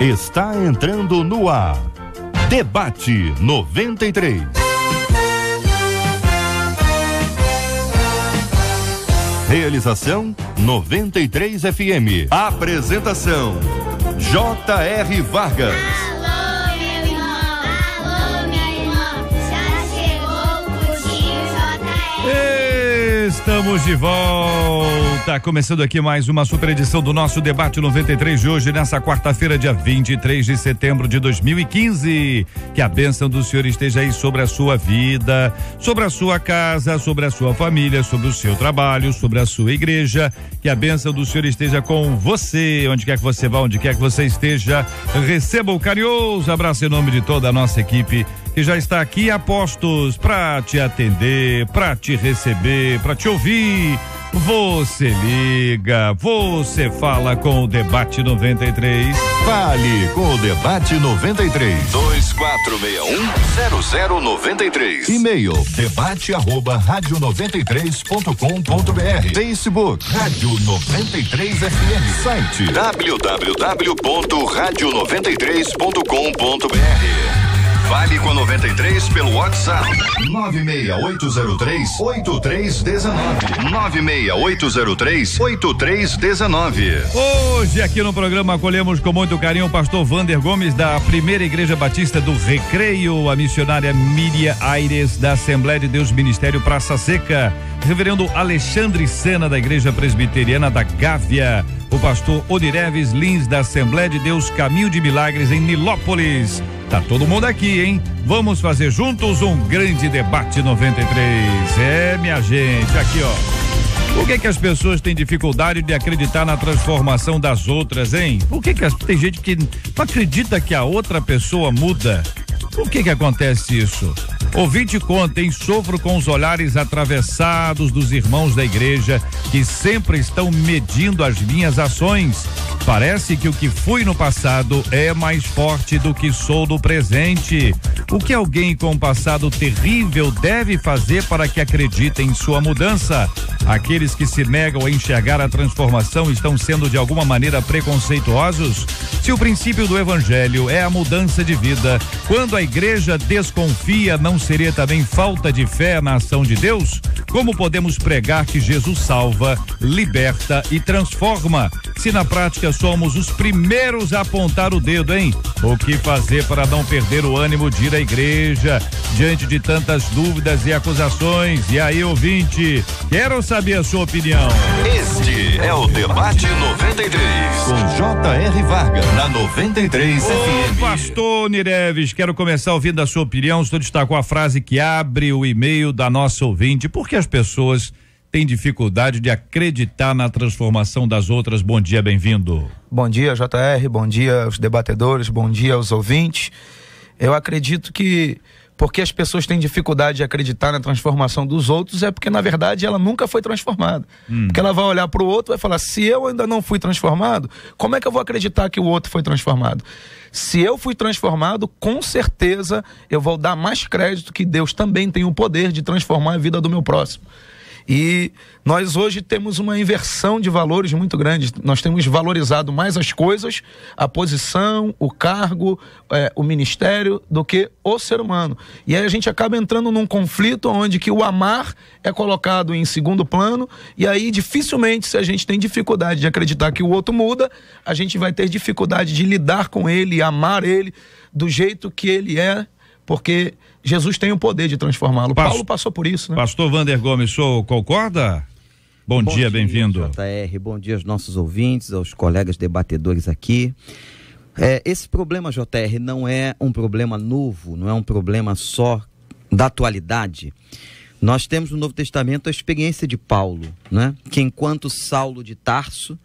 está entrando no ar. Debate 93. Realização 93 FM. Apresentação J.R. Vargas. Alô, meu irmão. Alô, minha irmã. Já chegou o Putinho J.R. Estamos de volta, começando aqui mais uma super edição do nosso Debate 93 de hoje, nessa quarta-feira, dia 23 de setembro de 2015. Que a bênção do Senhor esteja aí sobre a sua vida, sobre a sua casa, sobre a sua família, sobre o seu trabalho, sobre a sua igreja. Que a bênção do Senhor esteja com você, onde quer que você vá, onde quer que você esteja. Receba o carinhoso abraço em nome de toda a nossa equipe, que já está aqui a postos para te atender, para te receber, para te ouvir. Você liga, você fala com o Debate 93. Fale com o Debate 93. 2461-0093. E-mail debate@radio93.com.br. Facebook Rádio 93 FM. Site www.radio93.com.br. Fale com a 93 pelo WhatsApp 96803-8319. 96803-8319. Hoje aqui no programa acolhemos com muito carinho o pastor Vander Gomes, da Primeira Igreja Batista do Recreio, a missionária Miriam Aires, da Assembleia de Deus Ministério Praça Seca, reverendo Alexandre Sena, da Igreja Presbiteriana da Gávea, o pastor Onireves Lins, da Assembleia de Deus Caminho de Milagres em Nilópolis. Tá todo mundo aqui, hein? Vamos fazer juntos um grande debate 93. É, minha gente, aqui ó. Por que as pessoas têm dificuldade de acreditar na transformação das outras, hein? Por que tem gente que não acredita que a outra pessoa muda? Por que acontece isso? Ouvinte conta, hein? Sofro com os olhares atravessados dos irmãos da igreja que sempre estão medindo as minhas ações. Parece que o que fui no passado é mais forte do que sou no presente. O que alguém com um passado terrível deve fazer para que acredite em sua mudança? Aqueles que se negam a enxergar a transformação estão sendo de alguma maneira preconceituosos? Se o princípio do evangelho é a mudança de vida, quando a igreja desconfia, não seria também falta de fé na ação de Deus? Como podemos pregar que Jesus salva, liberta e transforma, se na prática somos os primeiros a apontar o dedo, hein? O que fazer para não perder o ânimo de ir à igreja diante de tantas dúvidas e acusações? E aí, ouvinte, quero saber a sua opinião. Este é o Debate 93 com J.R. Vargas na 93 FM. Pastor Nireves, quero começar ouvindo a sua opinião. O senhor destacou a frase que abre o e-mail da nossa ouvinte. Por que as pessoas têm dificuldade de acreditar na transformação das outras? Bom dia, bem-vindo. Bom dia, JR, bom dia aos debatedores, bom dia aos ouvintes. Eu acredito que porque as pessoas têm dificuldade de acreditar na transformação dos outros é porque, na verdade, ela nunca foi transformada. Porque ela vai olhar para o outro e vai falar, se eu ainda não fui transformado, como é que eu vou acreditar que o outro foi transformado? Se eu fui transformado, com certeza eu vou dar mais crédito que Deus também tem o poder de transformar a vida do meu próximo. E nós hoje temos uma inversão de valores muito grande. Nós temos valorizado mais as coisas, a posição, o cargo, o ministério, do que o ser humano. E aí a gente acaba entrando num conflito onde que o amar é colocado em segundo plano, e aí dificilmente, se a gente tem dificuldade de acreditar que o outro muda, a gente vai ter dificuldade de lidar com ele, amar ele do jeito que ele é, porque Jesus tem o poder de transformá-lo. Paulo passou por isso, né? Pastor Vander Gomes, o senhor concorda? Bom dia, bem-vindo. JR, bom dia aos nossos ouvintes, aos colegas debatedores aqui. Esse problema, JR, não é um problema novo, não é um problema só da atualidade. Nós temos no Novo Testamento a experiência de Paulo, né? Que enquanto Saulo de Tarso,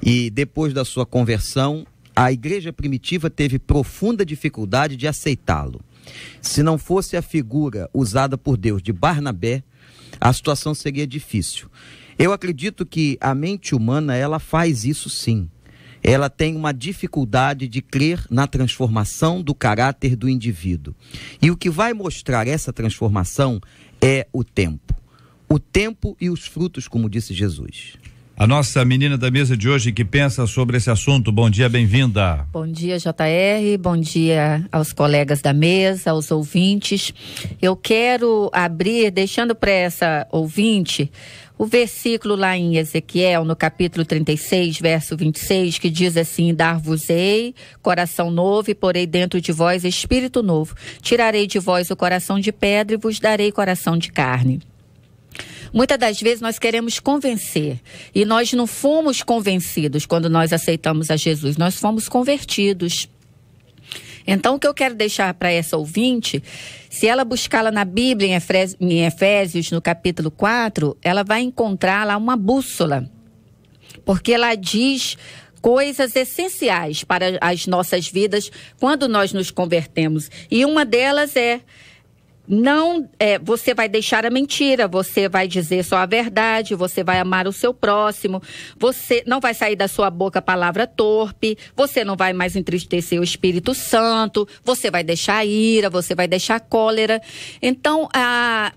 e depois da sua conversão, a igreja primitiva teve profunda dificuldade de aceitá-lo. Se não fosse a figura usada por Deus de Barnabé, a situação seria difícil. Eu acredito que a mente humana, ela faz isso sim. Ela tem uma dificuldade de crer na transformação do caráter do indivíduo. E o que vai mostrar essa transformação é o tempo. O tempo e os frutos, como disse Jesus. A nossa menina da mesa de hoje que pensa sobre esse assunto. Bom dia, bem-vinda. Bom dia, JR, bom dia aos colegas da mesa, aos ouvintes. Eu quero abrir, deixando para essa ouvinte, o versículo lá em Ezequiel, no capítulo 36, verso 26, que diz assim: dar-vos-ei coração novo e porei dentro de vós espírito novo. Tirarei de vós o coração de pedra e vos darei coração de carne. Muitas das vezes nós queremos convencer e nós não fomos convencidos quando nós aceitamos a Jesus, nós fomos convertidos. Então, o que eu quero deixar para essa ouvinte, se ela buscá-la na Bíblia, em Efésios, no capítulo 4, ela vai encontrar lá uma bússola, porque ela diz coisas essenciais para as nossas vidas quando nós nos convertemos. E uma delas você vai deixar a mentira, você vai dizer só a verdade, você vai amar o seu próximo, você não vai sair da sua boca palavra torpe, você não vai mais entristecer o Espírito Santo, você vai deixar ira, você vai deixar cólera. Então, a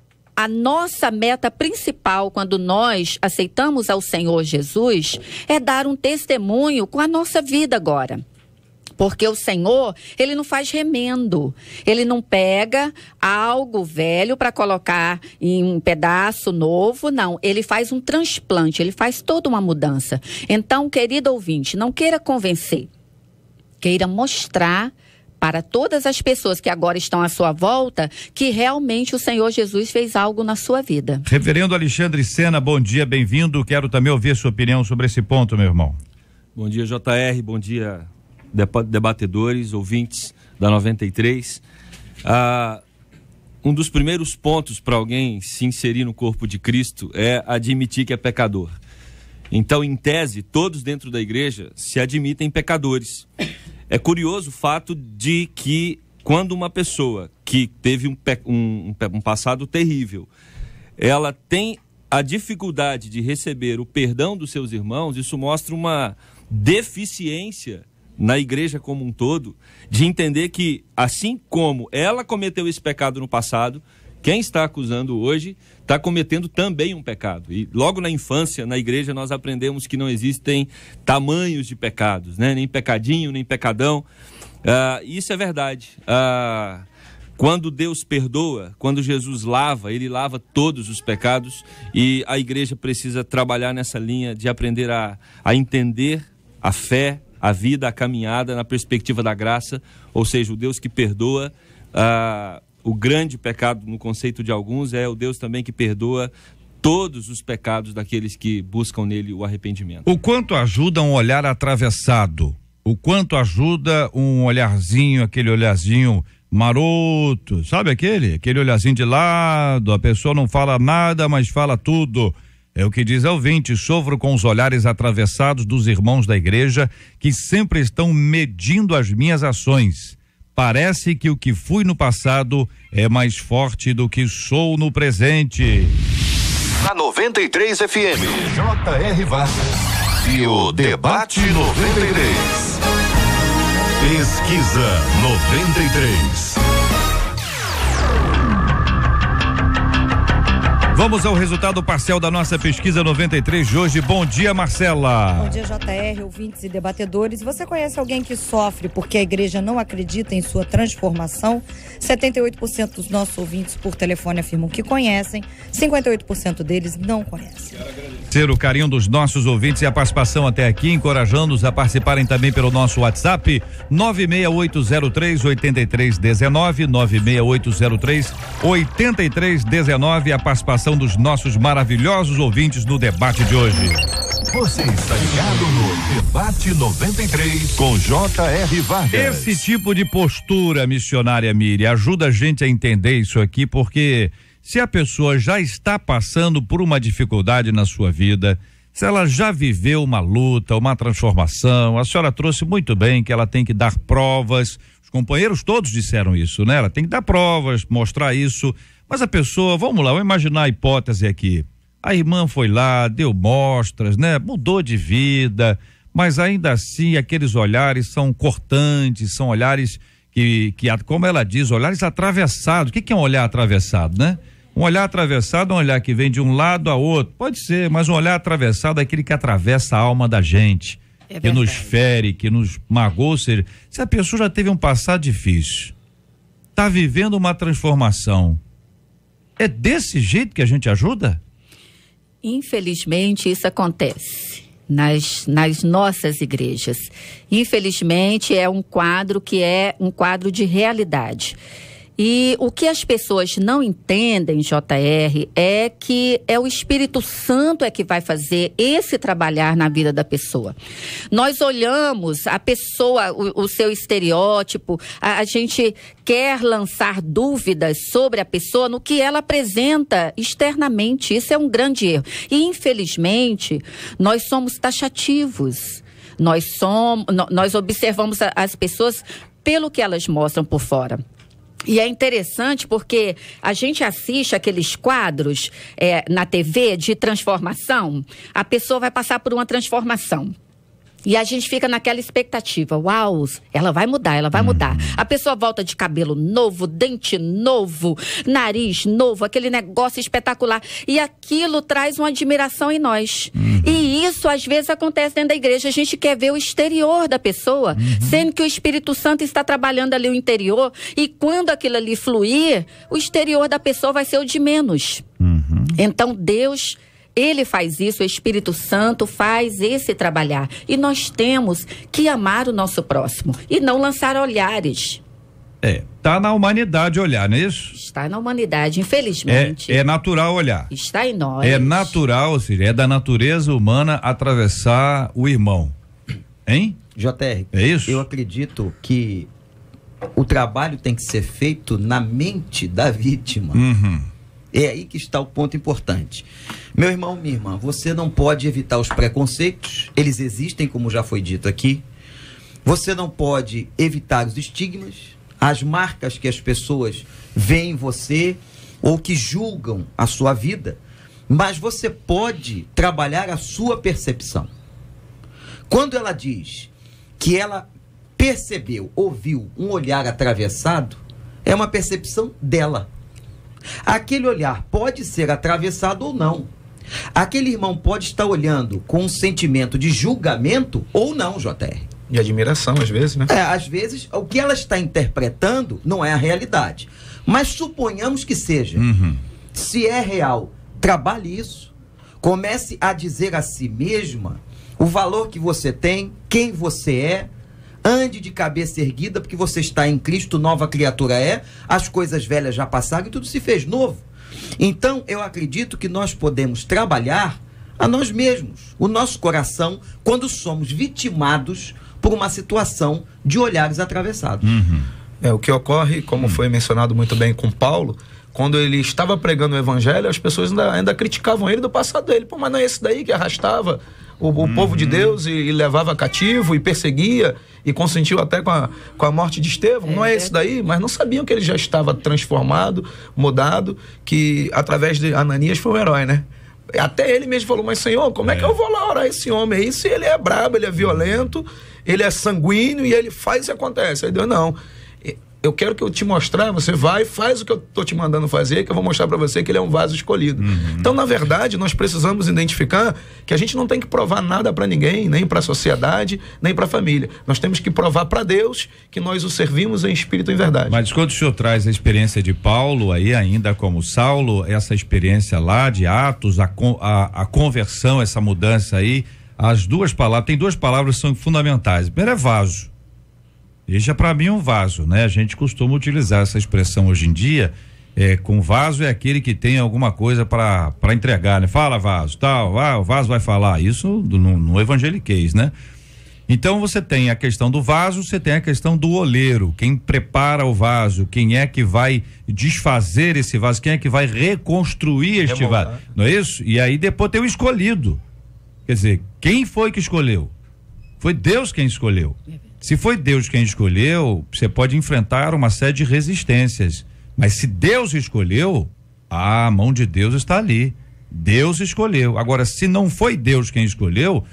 nossa meta principal quando nós aceitamos ao Senhor Jesus é dar um testemunho com a nossa vida agora. Porque o Senhor, Ele não faz remendo, Ele não pega algo velho para colocar em um pedaço novo, não. Ele faz um transplante, Ele faz toda uma mudança. Então, querido ouvinte, não queira convencer, queira mostrar para todas as pessoas que agora estão à sua volta que realmente o Senhor Jesus fez algo na sua vida. Reverendo Alexandre Sena, bom dia, bem-vindo. Quero também ouvir a sua opinião sobre esse ponto, meu irmão. Bom dia, JR, bom dia, debatedores, ouvintes da 93. Um dos primeiros pontos para alguém se inserir no corpo de Cristo é admitir que é pecador. Então, em tese, todos dentro da igreja se admitem pecadores. É curioso o fato de que quando uma pessoa que teve um passado terrível, ela tem a dificuldade de receber o perdão dos seus irmãos, isso mostra uma deficiência na igreja como um todo, de entender que, assim como ela cometeu esse pecado no passado, quem está acusando hoje está cometendo também um pecado. E logo na infância, na igreja, nós aprendemos que não existem tamanhos de pecados, né? Nem pecadinho, nem pecadão. Isso é verdade. Quando Deus perdoa, quando Jesus lava, Ele lava todos os pecados, e a igreja precisa trabalhar nessa linha de aprender a entender a fé, a vida, a caminhada na perspectiva da graça, ou seja, o Deus que perdoa. O grande pecado no conceito de alguns é o Deus também que perdoa todos os pecados daqueles que buscam nele o arrependimento. O quanto ajuda um olhar atravessado? O quanto ajuda um olharzinho, aquele olharzinho maroto, sabe aquele olharzinho de lado, a pessoa não fala nada, mas fala tudo. É o que diz a ouvinte: sofro com os olhares atravessados dos irmãos da igreja que sempre estão medindo as minhas ações. Parece que o que fui no passado é mais forte do que sou no presente. Na 93 FM, J.R. Vargas e o Debate 93. Pesquisa 93. Vamos ao resultado parcial da nossa pesquisa 93 de hoje. Bom dia, Marcela. Bom dia, JR, ouvintes e debatedores. Você conhece alguém que sofre porque a igreja não acredita em sua transformação? 78% dos nossos ouvintes por telefone afirmam que conhecem, 58% deles não conhecem. Ser o carinho dos nossos ouvintes e a participação até aqui, encorajando-os a participarem também pelo nosso WhatsApp 96803-8319, 96803-8319, a participação dos nossos maravilhosos ouvintes no debate de hoje. Você está ligado no Debate 93 com J.R. Vargas. Esse tipo de postura, missionária Miriam, ajuda a gente a entender isso aqui, porque se a pessoa já está passando por uma dificuldade na sua vida, se ela já viveu uma luta, uma transformação, a senhora trouxe muito bem que ela tem que dar provas, os companheiros todos disseram isso, né? Ela tem que dar provas, mostrar isso, mas a pessoa, vamos lá, vamos imaginar a hipótese aqui, a irmã foi lá, deu mostras, né? Mudou de vida, mas ainda assim aqueles olhares são cortantes, são olhares que como ela diz, olhares atravessados. O que é um olhar atravessado, né? Um olhar atravessado é um olhar que vem de um lado a outro, pode ser, mas um olhar atravessado é aquele que atravessa a alma da gente, que nos fere, que nos magoa. Ou seja, se a pessoa já teve um passado difícil, está vivendo uma transformação, é desse jeito que a gente ajuda? Infelizmente, isso acontece nas nossas igrejas. Infelizmente, é um quadro de realidade. E o que as pessoas não entendem, JR, é que é o Espírito Santo que vai fazer esse trabalhar na vida da pessoa. Nós olhamos a pessoa, o seu estereótipo, a gente quer lançar dúvidas sobre a pessoa no que ela apresenta externamente. Isso é um grande erro. E, infelizmente, nós somos taxativos. Nós observamos as pessoas pelo que elas mostram por fora. E é interessante porque a gente assiste aqueles quadros na TV de transformação, a pessoa vai passar por uma transformação. E a gente fica naquela expectativa, uau, ela vai mudar, ela vai mudar. A pessoa volta de cabelo novo, dente novo, nariz novo, aquele negócio espetacular. E aquilo traz uma admiração em nós. E isso às vezes acontece dentro da igreja. A gente quer ver o exterior da pessoa, sendo que o Espírito Santo está trabalhando ali o interior. E quando aquilo ali fluir, o exterior da pessoa vai ser o de menos. Então Deus... Ele faz isso, o Espírito Santo faz esse trabalhar. E nós temos que amar o nosso próximo e não lançar olhares. Tá na humanidade olhar, não é isso? Está na humanidade, infelizmente. É natural olhar. Está em nós. É natural, ou seja, é da natureza humana atravessar o irmão. Hein? JR, é isso? Eu acredito que o trabalho tem que ser feito na mente da vítima. É aí que está o ponto importante. Meu irmão, minha irmã, você não pode evitar os preconceitos, eles existem, como já foi dito aqui. Você não pode evitar os estigmas, as marcas que as pessoas veem em você ou que julgam a sua vida, mas você pode trabalhar a sua percepção. Quando ela diz que ela percebeu, ouviu um olhar atravessado, é uma percepção dela. Aquele olhar pode ser atravessado ou não. Aquele irmão pode estar olhando com um sentimento de julgamento ou não, JR. De admiração, às vezes, né? Às vezes, o que ela está interpretando não é a realidade. Mas suponhamos que seja. Se é real, trabalhe isso. Comece a dizer a si mesma o valor que você tem, quem você é. Ande de cabeça erguida, porque você está em Cristo, nova criatura é. As coisas velhas já passaram e tudo se fez novo. Então, eu acredito que nós podemos trabalhar a nós mesmos, o nosso coração, quando somos vitimados por uma situação de olhares atravessados. O que ocorre, como foi mencionado muito bem com Paulo, quando ele estava pregando o evangelho, as pessoas ainda criticavam ele do passado dele. Pô, mas não é esse daí que arrastava o povo de Deus e levava cativo e perseguia e consentiu até com a morte de Estevão? Não é esse daí? Mas não sabiam que ele já estava transformado, mudado, que através de Ananias foi um herói, né? Até ele mesmo falou, mas Senhor, como é que eu vou lá orar esse homem aí se ele é brabo, ele é violento, ele é sanguíneo e ele faz e acontece? Aí Deus, não, eu quero que eu te mostrar, você vai, faz o que eu tô te mandando fazer, que eu vou mostrar para você que ele é um vaso escolhido. Então, na verdade, nós precisamos identificar que a gente não tem que provar nada para ninguém, nem para a sociedade, nem para a família. Nós temos que provar para Deus que nós o servimos em espírito e em verdade. Mas quando o senhor traz a experiência de Paulo, aí ainda como Saulo, essa experiência lá de Atos, a conversão, essa mudança aí, as duas palavras, tem duas palavras que são fundamentais. Primeiro é vaso. Deixa para mim um vaso, né? A gente costuma utilizar essa expressão hoje em dia, com vaso é aquele que tem alguma coisa para entregar, né? Fala vaso, tal, o vaso vai falar, isso no evangeliquez, né? Então você tem a questão do vaso, você tem a questão do oleiro, quem prepara o vaso, quem é que vai desfazer esse vaso, quem é que vai reconstruir este vaso, não é isso? E aí depois tem o escolhido, quer dizer, quem foi que escolheu? Foi Deus quem escolheu. Se foi Deus quem escolheu, você pode enfrentar uma série de resistências. Mas se Deus escolheu, a mão de Deus está ali. Deus escolheu. Agora, se não foi Deus quem escolheu,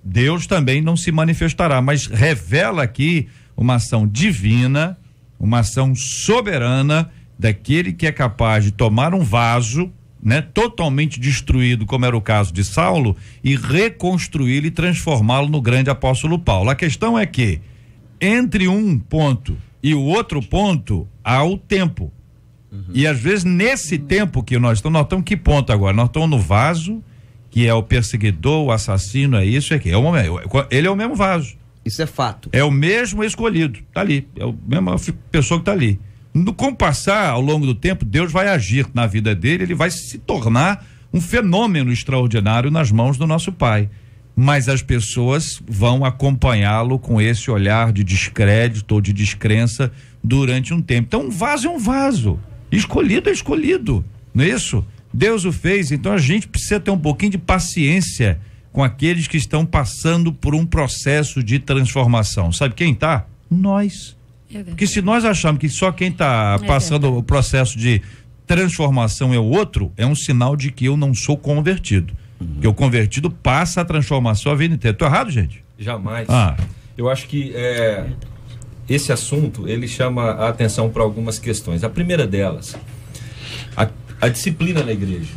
Deus também não se manifestará. Mas revela aqui uma ação divina, uma ação soberana daquele que é capaz de tomar um vaso, né, totalmente destruído, como era o caso de Saulo, e reconstruí-lo e transformá-lo no grande apóstolo Paulo. A questão é que entre um ponto e o outro ponto há o tempo. E às vezes nesse tempo que nós estamos que ponto agora? Nós estamos no vaso, que é o perseguidor, o assassino, é isso aqui. Ele é o mesmo vaso. Isso é fato. É o mesmo escolhido, tá ali. É a mesma pessoa que tá ali. Com o passar, ao longo do tempo, Deus vai agir na vida dele, ele vai se tornar um fenômeno extraordinário nas mãos do nosso Pai. Mas as pessoas vão acompanhá-lo com esse olhar de descrédito ou de descrença durante um tempo. Então, um vaso é um vaso. Escolhido é escolhido. Não é isso? Deus o fez, então a gente precisa ter um pouquinho de paciência com aqueles que estão passando por um processo de transformação. Sabe quem tá? Nós. Porque se nós acharmos que só quem está passando o processo de transformação é o outro, é um sinal de que eu não sou convertido. Porque o convertido passa a transformação a vida inteira. Tô errado, gente? Jamais. Eu acho que esse assunto, ele chama a atenção para algumas questões. A primeira delas, a disciplina na igreja.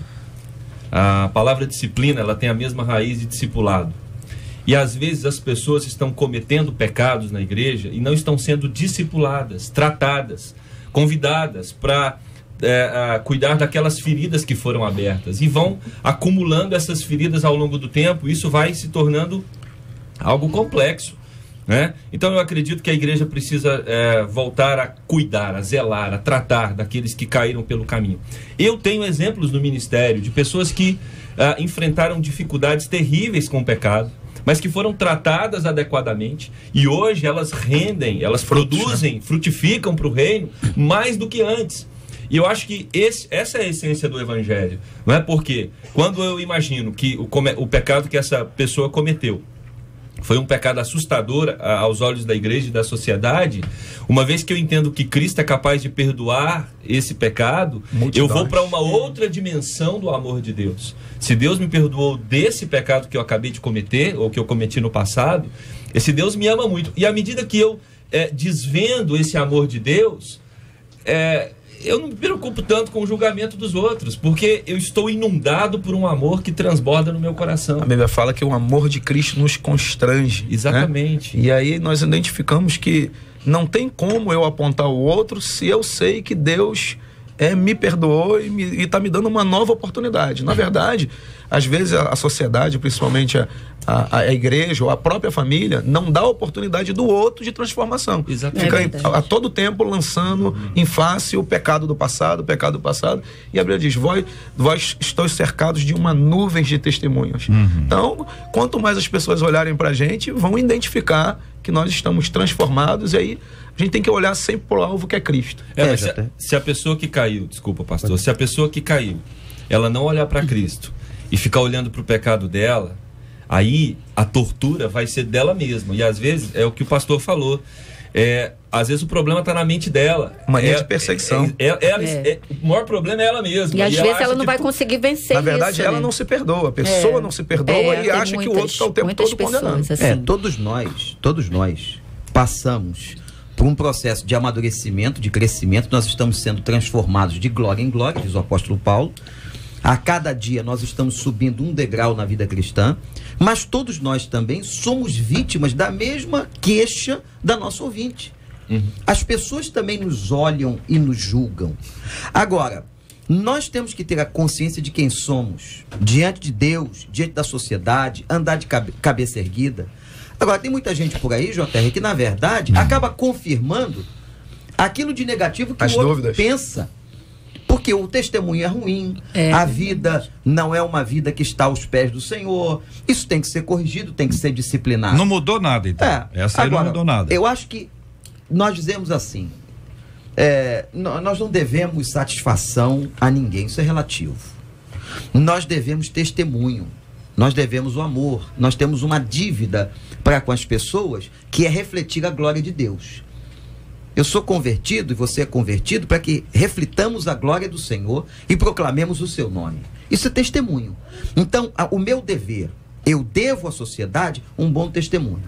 A palavra disciplina, ela tem a mesma raiz de discipulado. E às vezes as pessoas estão cometendo pecados na igreja e não estão sendo discipuladas, tratadas, convidadas para cuidar daquelas feridas que foram abertas. E vão acumulando essas feridas ao longo do tempo, e isso vai se tornando algo complexo, né? Então eu acredito que a igreja precisa voltar a cuidar, a zelar, a tratar daqueles que caíram pelo caminho. Eu tenho exemplos no ministério de pessoas que enfrentaram dificuldades terríveis com o pecado, mas que foram tratadas adequadamente, e hoje elas rendem, elas produzem, frutificam para o reino mais do que antes. E eu acho que essa é a essência do evangelho, não é? Porque quando eu imagino que o pecado que essa pessoa cometeu foi um pecado assustador aos olhos da igreja e da sociedade, uma vez que eu entendo que Cristo é capaz de perdoar esse pecado, eu vou para uma outra dimensão do amor de Deus. Se Deus me perdoou desse pecado que eu acabei de cometer, ou que eu cometi no passado, esse Deus me ama muito. E à medida que eu desvendo esse amor de Deus, eu não me preocupo tanto com o julgamento dos outros, porque eu estou inundado por um amor que transborda no meu coração. A Bíblia fala que o amor de Cristo nos constrange. Exatamente. Né? E aí nós identificamos que não tem como eu apontar o outro se eu sei que Deus me perdoou e está me dando uma nova oportunidade. Na verdade, às vezes a sociedade, principalmente a igreja ou a própria família, não dá a oportunidade do outro de transformação. Exatamente. Fica a todo tempo lançando em face o pecado do passado, e a Bíblia diz, vós estáis cercados de uma nuvem de testemunhas. Então, quanto mais as pessoas olharem pra gente, vão identificar que nós estamos transformados, e aí a gente tem que olhar sempre pro alvo que é Cristo. Se a pessoa que caiu, desculpa, pastor, se a pessoa que caiu, ela não olhar para Cristo e ficar olhando para o pecado dela, aí a tortura vai ser dela mesma. E às vezes é o que o pastor falou, às vezes o problema está na mente dela. Mania de perseguição. O maior problema é ela mesma. E às vezes ela não vai conseguir vencer. Na verdade, isso, ela não se perdoa. A pessoa não se perdoa e acha que o outro está o tempo todo condenando. Assim. Todos nós passamos por um processo de amadurecimento, de crescimento. Nós estamos sendo transformados de glória em glória, diz o apóstolo Paulo. A cada dia nós estamos subindo um degrau na vida cristã, mas todos nós também somos vítimas da mesma queixa da nossa ouvinte. As pessoas também nos olham e nos julgam. Agora, nós temos que ter a consciência de quem somos, diante de Deus, diante da sociedade, andar de cabeça erguida. Agora, tem muita gente por aí, JR, que na verdade acaba confirmando aquilo de negativo que o outro pensa. Porque o testemunho é ruim, a vida não é uma vida que está aos pés do Senhor. Isso tem que ser corrigido, tem que ser disciplinado. Não mudou nada, então. Essa aí agora, não mudou nada. Eu acho que nós dizemos assim, nós não devemos satisfação a ninguém, isso é relativo. Nós devemos testemunho, nós devemos o amor, nós temos uma dívida para com as pessoas que é refletir a glória de Deus. Eu sou convertido e você é convertido para que reflitamos a glória do Senhor e proclamemos o seu nome. Isso é testemunho. Então, o meu dever, eu devo à sociedade um bom testemunho.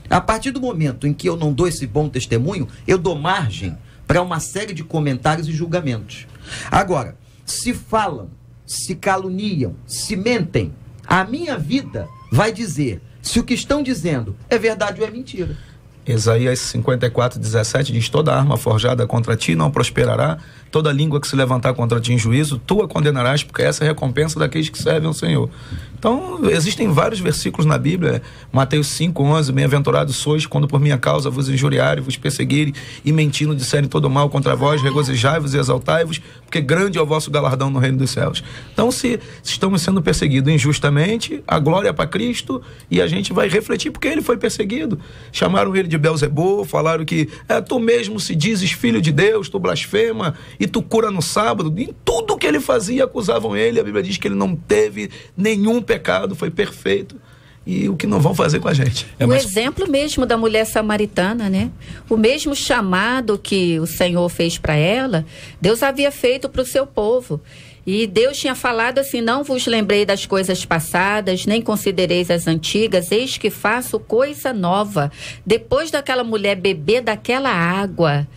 A partir do momento em que eu não dou esse bom testemunho, eu dou margem para uma série de comentários e julgamentos. Agora, se falam, se caluniam, se mentem, a minha vida vai dizer se o que estão dizendo é verdade ou é mentira. Isaías 54:17 diz: toda arma forjada contra ti não prosperará, toda língua que se levantar contra ti em juízo, tu a condenarás, porque essa é a recompensa daqueles que servem ao Senhor. Então, existem vários versículos na Bíblia. Mateus 5:11: bem-aventurados sois quando por minha causa vos injuriarem, vos perseguirem e mentindo disserem todo mal contra vós, regozijai-vos e exaltai-vos, porque grande é o vosso galardão no reino dos céus. Então, se estamos sendo perseguidos injustamente, a glória é para Cristo e a gente vai refletir porque ele foi perseguido. Chamaram ele de Belzebu, falaram que tu mesmo se dizes filho de Deus, tu blasfema e tu cura no sábado. Em tudo que ele fazia acusavam ele. A Bíblia diz que ele não teve nenhum pecado, foi perfeito. E o que não vão fazer com a gente. O exemplo mesmo da mulher samaritana, né? O mesmo chamado que o Senhor fez para ela, Deus havia feito para o seu povo. E Deus tinha falado assim: não vos lembrei das coisas passadas, nem considereis as antigas, eis que faço coisa nova. Depois daquela mulher beber daquela água,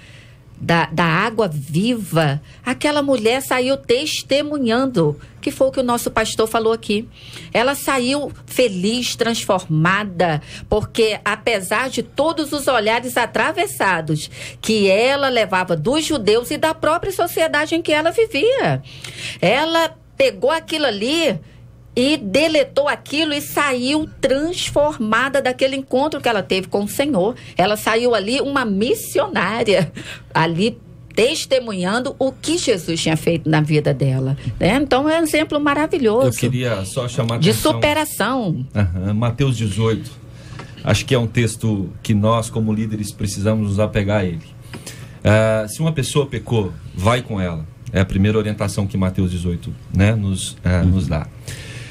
da água viva, aquela mulher saiu testemunhando, que foi o que o nosso pastor falou aqui. Ela saiu feliz, transformada, porque apesar de todos os olhares atravessados que ela levava dos judeus e da própria sociedade em que ela vivia, ela pegou aquilo ali e deletou aquilo e saiu transformada daquele encontro que ela teve com o Senhor. Ela saiu ali uma missionária, ali testemunhando o que Jesus tinha feito na vida dela, né? Então é um exemplo maravilhoso. Eu queria só chamar a de atenção. superação. Mateus 18. Acho que é um texto que nós, como líderes, precisamos nos apegar a ele. Se uma pessoa pecou, vai com ela. É a primeira orientação que Mateus 18, né, nos dá.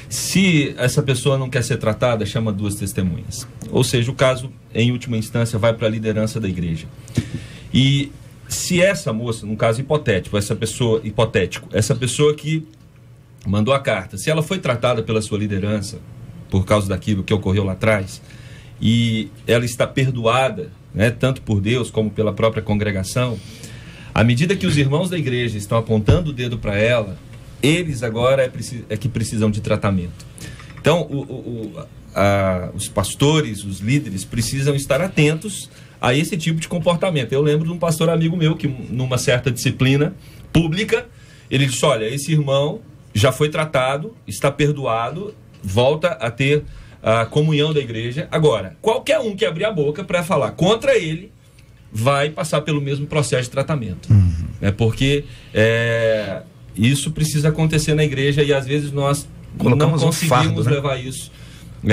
Se essa pessoa não quer ser tratada, chama 2 testemunhas. Ou seja, o caso, em última instância, vai para a liderança da igreja. E se essa moça, num caso hipotético, essa pessoa que mandou a carta, se ela foi tratada pela sua liderança, por causa daquilo que ocorreu lá atrás, e ela está perdoada, né, tanto por Deus como pela própria congregação, à medida que os irmãos da igreja estão apontando o dedo para ela, eles agora é que precisam de tratamento. Então, os pastores, os líderes, precisam estar atentos a esse tipo de comportamento. Eu lembro de um pastor amigo meu que, numa certa disciplina pública, ele disse: olha, esse irmão já foi tratado, está perdoado, volta a ter a comunhão da igreja. Agora, qualquer um que abrir a boca para falar contra ele, vai passar pelo mesmo processo de tratamento. Porque isso precisa acontecer na igreja e às vezes nós colocamos não conseguimos fardo, né? levar isso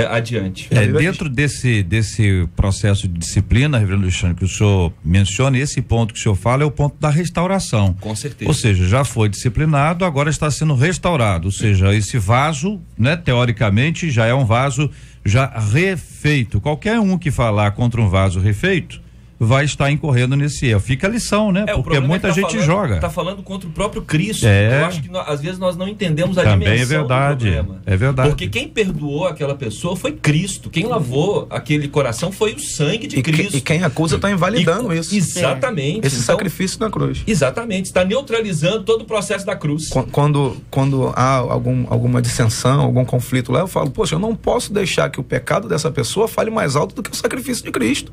adiante. Dentro desse processo de disciplina, reverendo Alexandre, que o senhor menciona, esse ponto que o senhor fala é o ponto da restauração. Com certeza. Ou seja, já foi disciplinado, agora está sendo restaurado. Ou seja, esse vaso, né, teoricamente, já é um vaso já refeito. Qualquer um que falar contra um vaso refeito vai estar incorrendo nesse erro. Fica a lição, né? Porque muita gente joga. Está falando contra o próprio Cristo. Eu acho que às vezes nós não entendemos a Também dimensão do problema. É verdade. Porque quem perdoou aquela pessoa foi Cristo. Quem lavou aquele coração foi o sangue de Cristo. E quem acusa está invalidando isso. Exatamente. Esse sacrifício na cruz. Exatamente. Está neutralizando todo o processo da cruz. Quando há alguma dissensão, algum conflito lá, eu falo: poxa, eu não posso deixar que o pecado dessa pessoa fale mais alto do que o sacrifício de Cristo.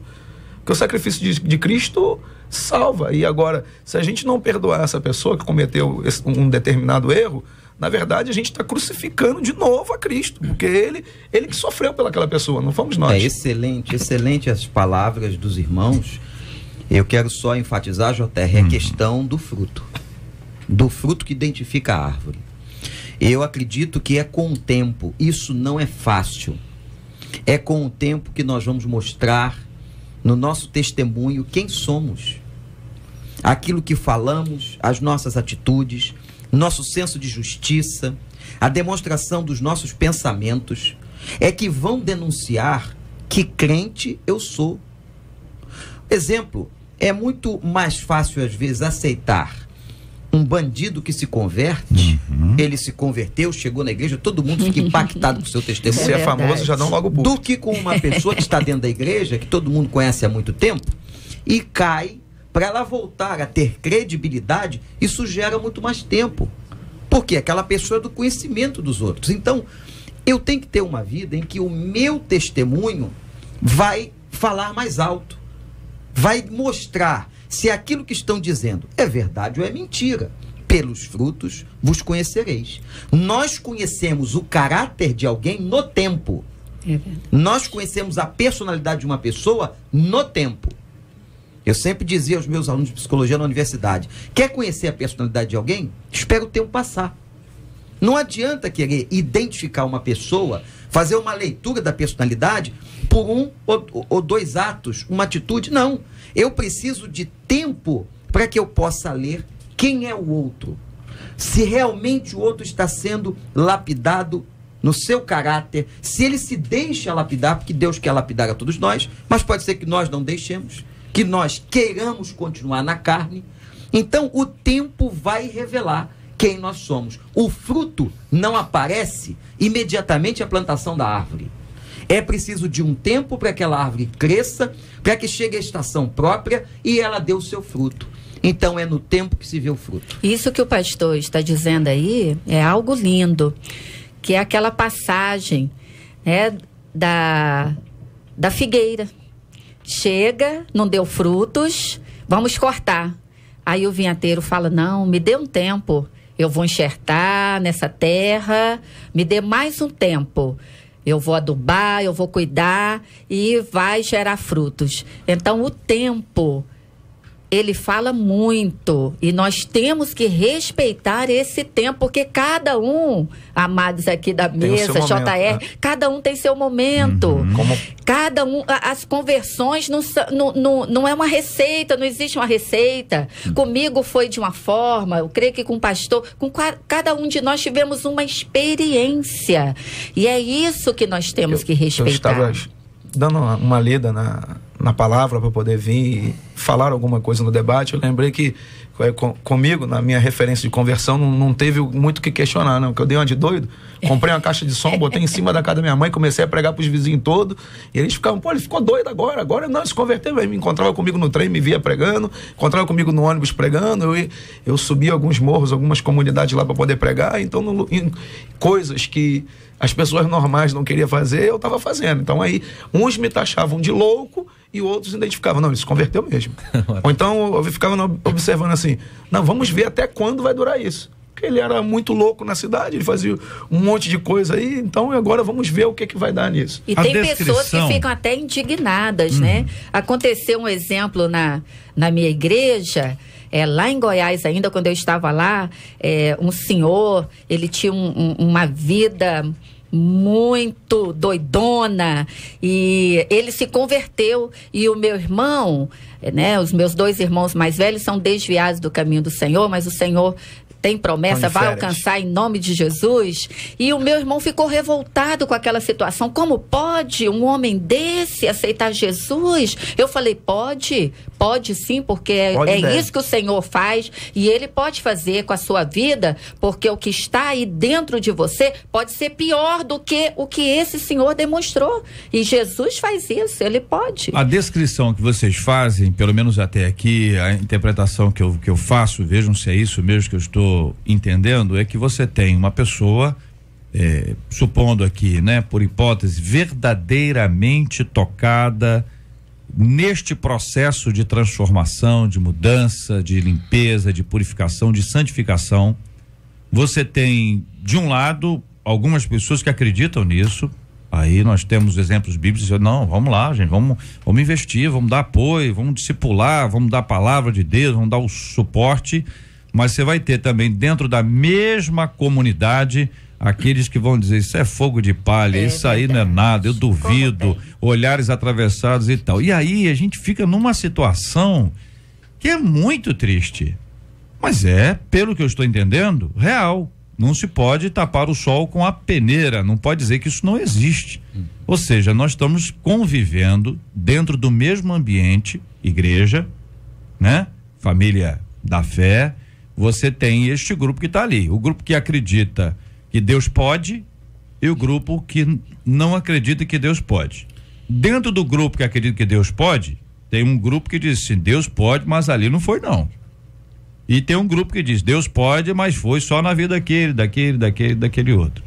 Porque o sacrifício de Cristo salva. E agora, se a gente não perdoar essa pessoa que cometeu um determinado erro, na verdade a gente está crucificando de novo a Cristo. Porque ele que sofreu pelaquela pessoa, não fomos nós. Excelente as palavras dos irmãos. Eu quero só enfatizar, JR, a questão do fruto. Do fruto que identifica a árvore. Eu acredito que é com o tempo. Isso não é fácil. É com o tempo que nós vamos mostrar no nosso testemunho quem somos, aquilo que falamos, as nossas atitudes, nosso senso de justiça, a demonstração dos nossos pensamentos, é que vão denunciar que crente eu sou. Exemplo, é muito mais fácil às vezes aceitar um bandido que se converte, ele se converteu, chegou na igreja, todo mundo fica impactado com o seu testemunho. Se é famoso, já dão logo do que com uma pessoa que está dentro da igreja, que todo mundo conhece há muito tempo, e cai para ela voltar a ter credibilidade, isso gera muito mais tempo. Porque aquela pessoa é do conhecimento dos outros. Então, eu tenho que ter uma vida em que o meu testemunho vai falar mais alto. Vai mostrar se aquilo que estão dizendo é verdade ou é mentira. Pelos frutos vos conhecereis. Nós conhecemos o caráter de alguém no tempo. Nós conhecemos a personalidade de uma pessoa no tempo. Eu sempre dizia aos meus alunos de psicologia na universidade: quer conhecer a personalidade de alguém? Espera o tempo passar. Não adianta querer identificar uma pessoa, fazer uma leitura da personalidade por um ou dois atos, uma atitude. Não. Eu preciso de tempo para que eu possa ler quem é o outro. Se realmente o outro está sendo lapidado no seu caráter, se ele se deixa lapidar, porque Deus quer lapidar a todos nós, mas pode ser que nós não deixemos, que nós queiramos continuar na carne. Então o tempo vai revelar quem nós somos. O fruto não aparece imediatamente à plantação da árvore. É preciso de um tempo para que aquela árvore cresça, para que chegue a estação própria e ela dê o seu fruto. Então é no tempo que se vê o fruto. Isso que o pastor está dizendo aí é algo lindo, que é aquela passagem, né, da figueira. Chega, não deu frutos, vamos cortar. Aí o vinhateiro fala: não, me dê um tempo, eu vou enxertar nessa terra, me dê mais um tempo. Eu vou adubar, eu vou cuidar e vai gerar frutos. Então o tempo, ele fala muito e nós temos que respeitar esse tempo, porque cada um, amados aqui da mesa, JR, né? Cada um tem seu momento. Cada um, as conversões não é uma receita, não existe uma receita. Comigo foi de uma forma, eu creio que com o pastor, cada um de nós tivemos uma experiência. E é isso que nós temos que respeitar. Eu estava dando uma lida na palavra para poder vir e falar alguma coisa no debate. Eu lembrei que comigo, na minha referência de conversão, não teve muito o que questionar, não, porque eu dei uma de doido, comprei uma caixa de som, botei em cima da casa da minha mãe, comecei a pregar pros vizinhos todos, e eles ficavam: pô, ele ficou doido agora não, se converteu. Aí me encontrava comigo no trem, me via pregando, encontrava comigo no ônibus pregando, eu subia alguns morros, algumas comunidades lá para poder pregar. Então coisas que as pessoas normais não queriam fazer, eu estava fazendo. Então aí, uns me taxavam de louco e outros identificavam: não, ele se converteu mesmo. Ou então eu ficava observando assim: não, vamos ver até quando vai durar isso. Porque ele era muito louco na cidade, ele fazia um monte de coisa aí, então agora vamos ver o que vai dar nisso. E tem pessoas que ficam até indignadas, né? Aconteceu um exemplo na minha igreja, lá em Goiás ainda, quando eu estava lá, um senhor, ele tinha uma vida muito doidona e ele se converteu, e o meu irmão, né, os meus dois irmãos mais velhos são desviados do caminho do Senhor, mas o Senhor tem promessa, vai alcançar em nome de Jesus. E o meu irmão ficou revoltado com aquela situação. Como pode um homem desse aceitar Jesus? Eu falei: pode sim, porque é isso que o Senhor faz, e Ele pode fazer com a sua vida, porque o que está aí dentro de você pode ser pior do que o que esse Senhor demonstrou, e Jesus faz isso, Ele pode. A descrição que vocês fazem, pelo menos até aqui, a interpretação que eu faço, vejam se é isso mesmo que eu estou entendendo, é que você tem uma pessoa, supondo aqui, né, por hipótese, verdadeiramente tocada neste processo de transformação, de mudança, de limpeza, de purificação, de santificação. Você tem, de um lado, algumas pessoas que acreditam nisso. Aí nós temos exemplos bíblicos: não, vamos lá, gente, vamos investir, vamos dar apoio, vamos discipular, vamos dar a palavra de Deus, vamos dar o suporte. Mas você vai ter também, dentro da mesma comunidade, aqueles que vão dizer: isso é fogo de palha, isso aí não é nada, eu duvido, olhares atravessados e tal. E aí a gente fica numa situação que é muito triste, mas pelo que eu estou entendendo, real. Não se pode tapar o sol com a peneira, não pode dizer que isso não existe. Ou seja, nós estamos convivendo dentro do mesmo ambiente, igreja, né? Família da fé. Você tem este grupo que está ali, o grupo que acredita que Deus pode e o grupo que não acredita que Deus pode. Dentro do grupo que acredita que Deus pode, Tem um grupo que diz assim, Deus pode, mas ali não foi não. E tem um grupo que diz, Deus pode, mas foi só na vida daquele outro.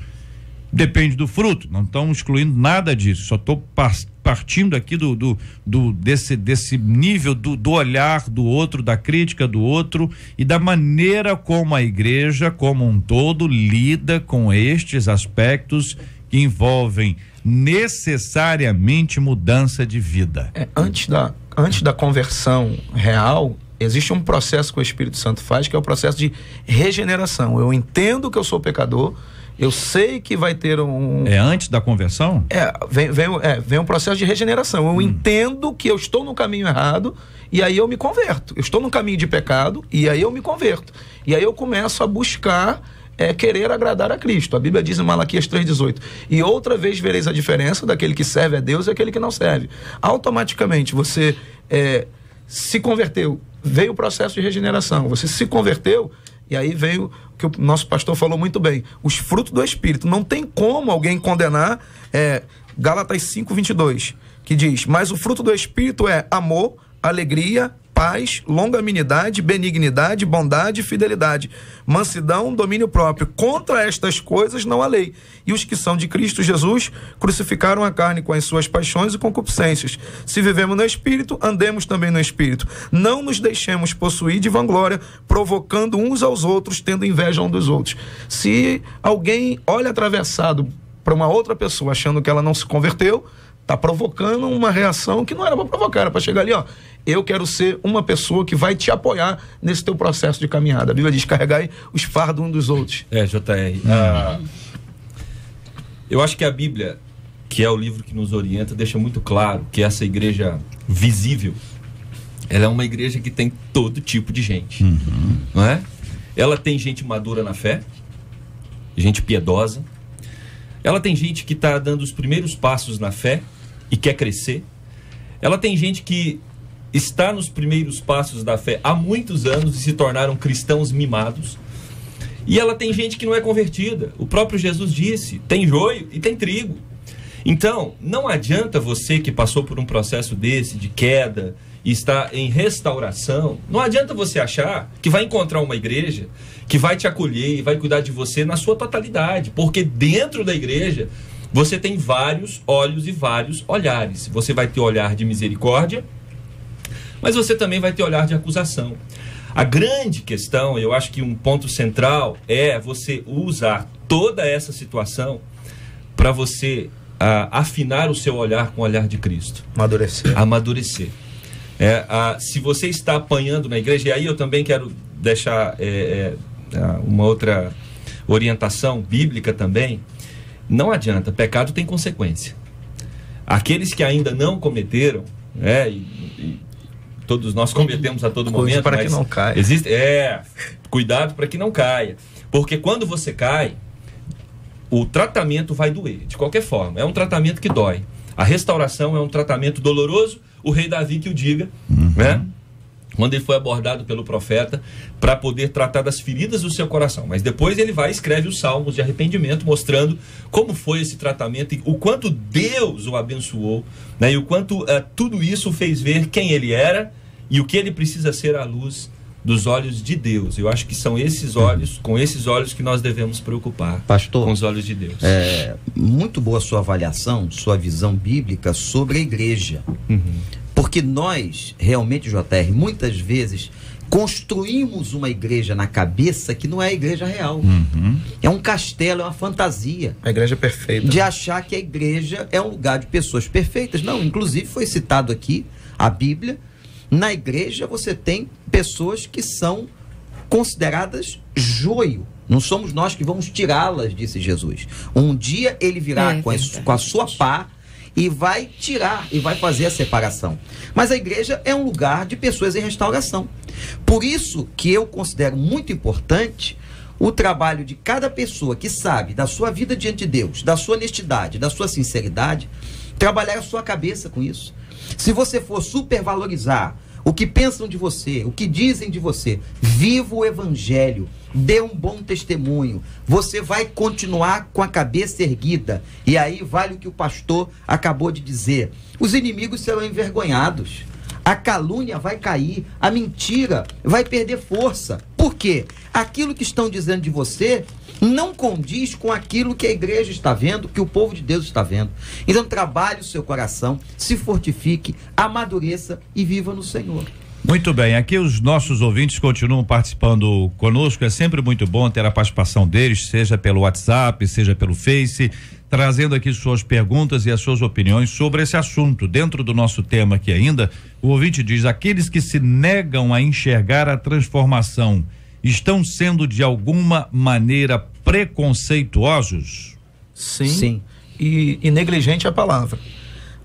Depende do fruto, não estamos excluindo nada disso, só estou partindo aqui desse nível do olhar do outro, da crítica do outro e da maneira como a igreja como um todo lida com estes aspectos que envolvem necessariamente mudança de vida. Antes da conversão real, existe um processo que o Espírito Santo faz, que é o processo de regeneração. Eu entendo que eu sou pecador, eu sei que vai ter um... É antes da conversão? Vem um processo de regeneração. Eu entendo que eu estou no caminho errado e aí eu me converto. Eu estou no caminho de pecado e aí eu me converto. E aí eu começo a buscar querer agradar a Cristo. A Bíblia diz em Malaquias 3,18: e outra vez vereis a diferença daquele que serve a Deus e aquele que não serve. Automaticamente você se converteu, veio o processo de regeneração, você se converteu. E aí veio o que o nosso pastor falou muito bem, os frutos do Espírito. Não tem como alguém condenar Gálatas 5:22, que diz, mas o fruto do Espírito é amor, alegria, paz, longanimidade, benignidade, bondade e fidelidade, mansidão, domínio próprio. Contra estas coisas não há lei. E os que são de Cristo Jesus crucificaram a carne com as suas paixões e concupiscências. Se vivemos no Espírito, andemos também no Espírito. Não nos deixemos possuir de vanglória, provocando uns aos outros, tendo inveja um dos outros. Se alguém olha atravessado para uma outra pessoa achando que ela não se converteu, está provocando uma reação que não era para provocar, era para chegar ali, eu quero ser uma pessoa que vai te apoiar nesse teu processo de caminhada. A Bíblia diz, carregai os fardos uns dos outros. JR, eu acho que a Bíblia, que é o livro que nos orienta, deixa muito claro que essa igreja visível, ela é uma igreja que tem todo tipo de gente, não é? Ela tem gente madura na fé, gente piedosa, ela tem gente que está dando os primeiros passos na fé e quer crescer. Ela tem gente que está nos primeiros passos da fé há muitos anos e se tornaram cristãos mimados. E ela tem gente que não é convertida. O próprio Jesus disse, tem joio e tem trigo. Então, não adianta você que passou por um processo desse, de queda, e está em restauração, não adianta você achar que vai encontrar uma igreja que vai te acolher e vai cuidar de você na sua totalidade, porque dentro da igreja você tem vários olhos e vários olhares. Você vai ter olhar de misericórdia, mas você também vai ter olhar de acusação. A grande questão, eu acho que um ponto central é você usar toda essa situação para você afinar o seu olhar com o olhar de Cristo. Amadurecer. Se você está apanhando na igreja, e aí eu também quero deixar uma outra orientação bíblica também, não adianta, pecado tem consequência. Aqueles que ainda não cometeram, e todos nós cometemos a todo momento, para que não caia. Cuidado para que não caia. Porque quando você cai, o tratamento vai doer, de qualquer forma. É um tratamento que dói. A restauração é um tratamento doloroso, o rei Davi que o diga, né? Quando ele foi abordado pelo profeta para poder tratar das feridas do seu coração. Mas depois ele vai e escreve os salmos de arrependimento, mostrando como foi esse tratamento e o quanto Deus o abençoou, né? E o quanto tudo isso fez ver quem ele era e o que ele precisa ser à luz dos olhos de Deus. Eu acho que são esses olhos, com esses olhos que nós devemos preocupar, pastor, com os olhos de Deus. Muito boa sua avaliação, sua visão bíblica sobre a igreja. Porque nós, realmente, JR, muitas vezes construímos uma igreja na cabeça que não é a igreja real. É um castelo, é uma fantasia. A igreja é perfeita. De achar que a igreja é um lugar de pessoas perfeitas. Não, inclusive foi citado aqui a Bíblia. Na igreja você tem pessoas que são consideradas joio. Não somos nós que vamos tirá-las, disse Jesus. Um dia ele virá com a sua pá e vai tirar, e vai fazer a separação. Mas a igreja é um lugar de pessoas em restauração. Por isso que eu considero muito importante o trabalho de cada pessoa que sabe da sua vida diante de Deus, da sua honestidade, da sua sinceridade, trabalhar a sua cabeça com isso. Se você for supervalorizar o que pensam de você, o que dizem de você, viva o evangelho, dê um bom testemunho, você vai continuar com a cabeça erguida. E aí vale o que o pastor acabou de dizer: os inimigos serão envergonhados. a calúnia vai cair, a mentira vai perder força. Por quê? Aquilo que estão dizendo de você não condiz com aquilo que a igreja está vendo, que o povo de Deus está vendo. Então trabalhe o seu coração, se fortifique, amadureça e viva no Senhor. Muito bem, aqui os nossos ouvintes continuam participando conosco, é sempre muito bom ter a participação deles, seja pelo WhatsApp, seja pelo Face, trazendo aqui suas perguntas e as suas opiniões sobre esse assunto. Dentro do nosso tema aqui ainda, o ouvinte diz: aqueles que se negam a enxergar a transformação estão sendo de alguma maneira preconceituosos? Sim. E negligente é a palavra.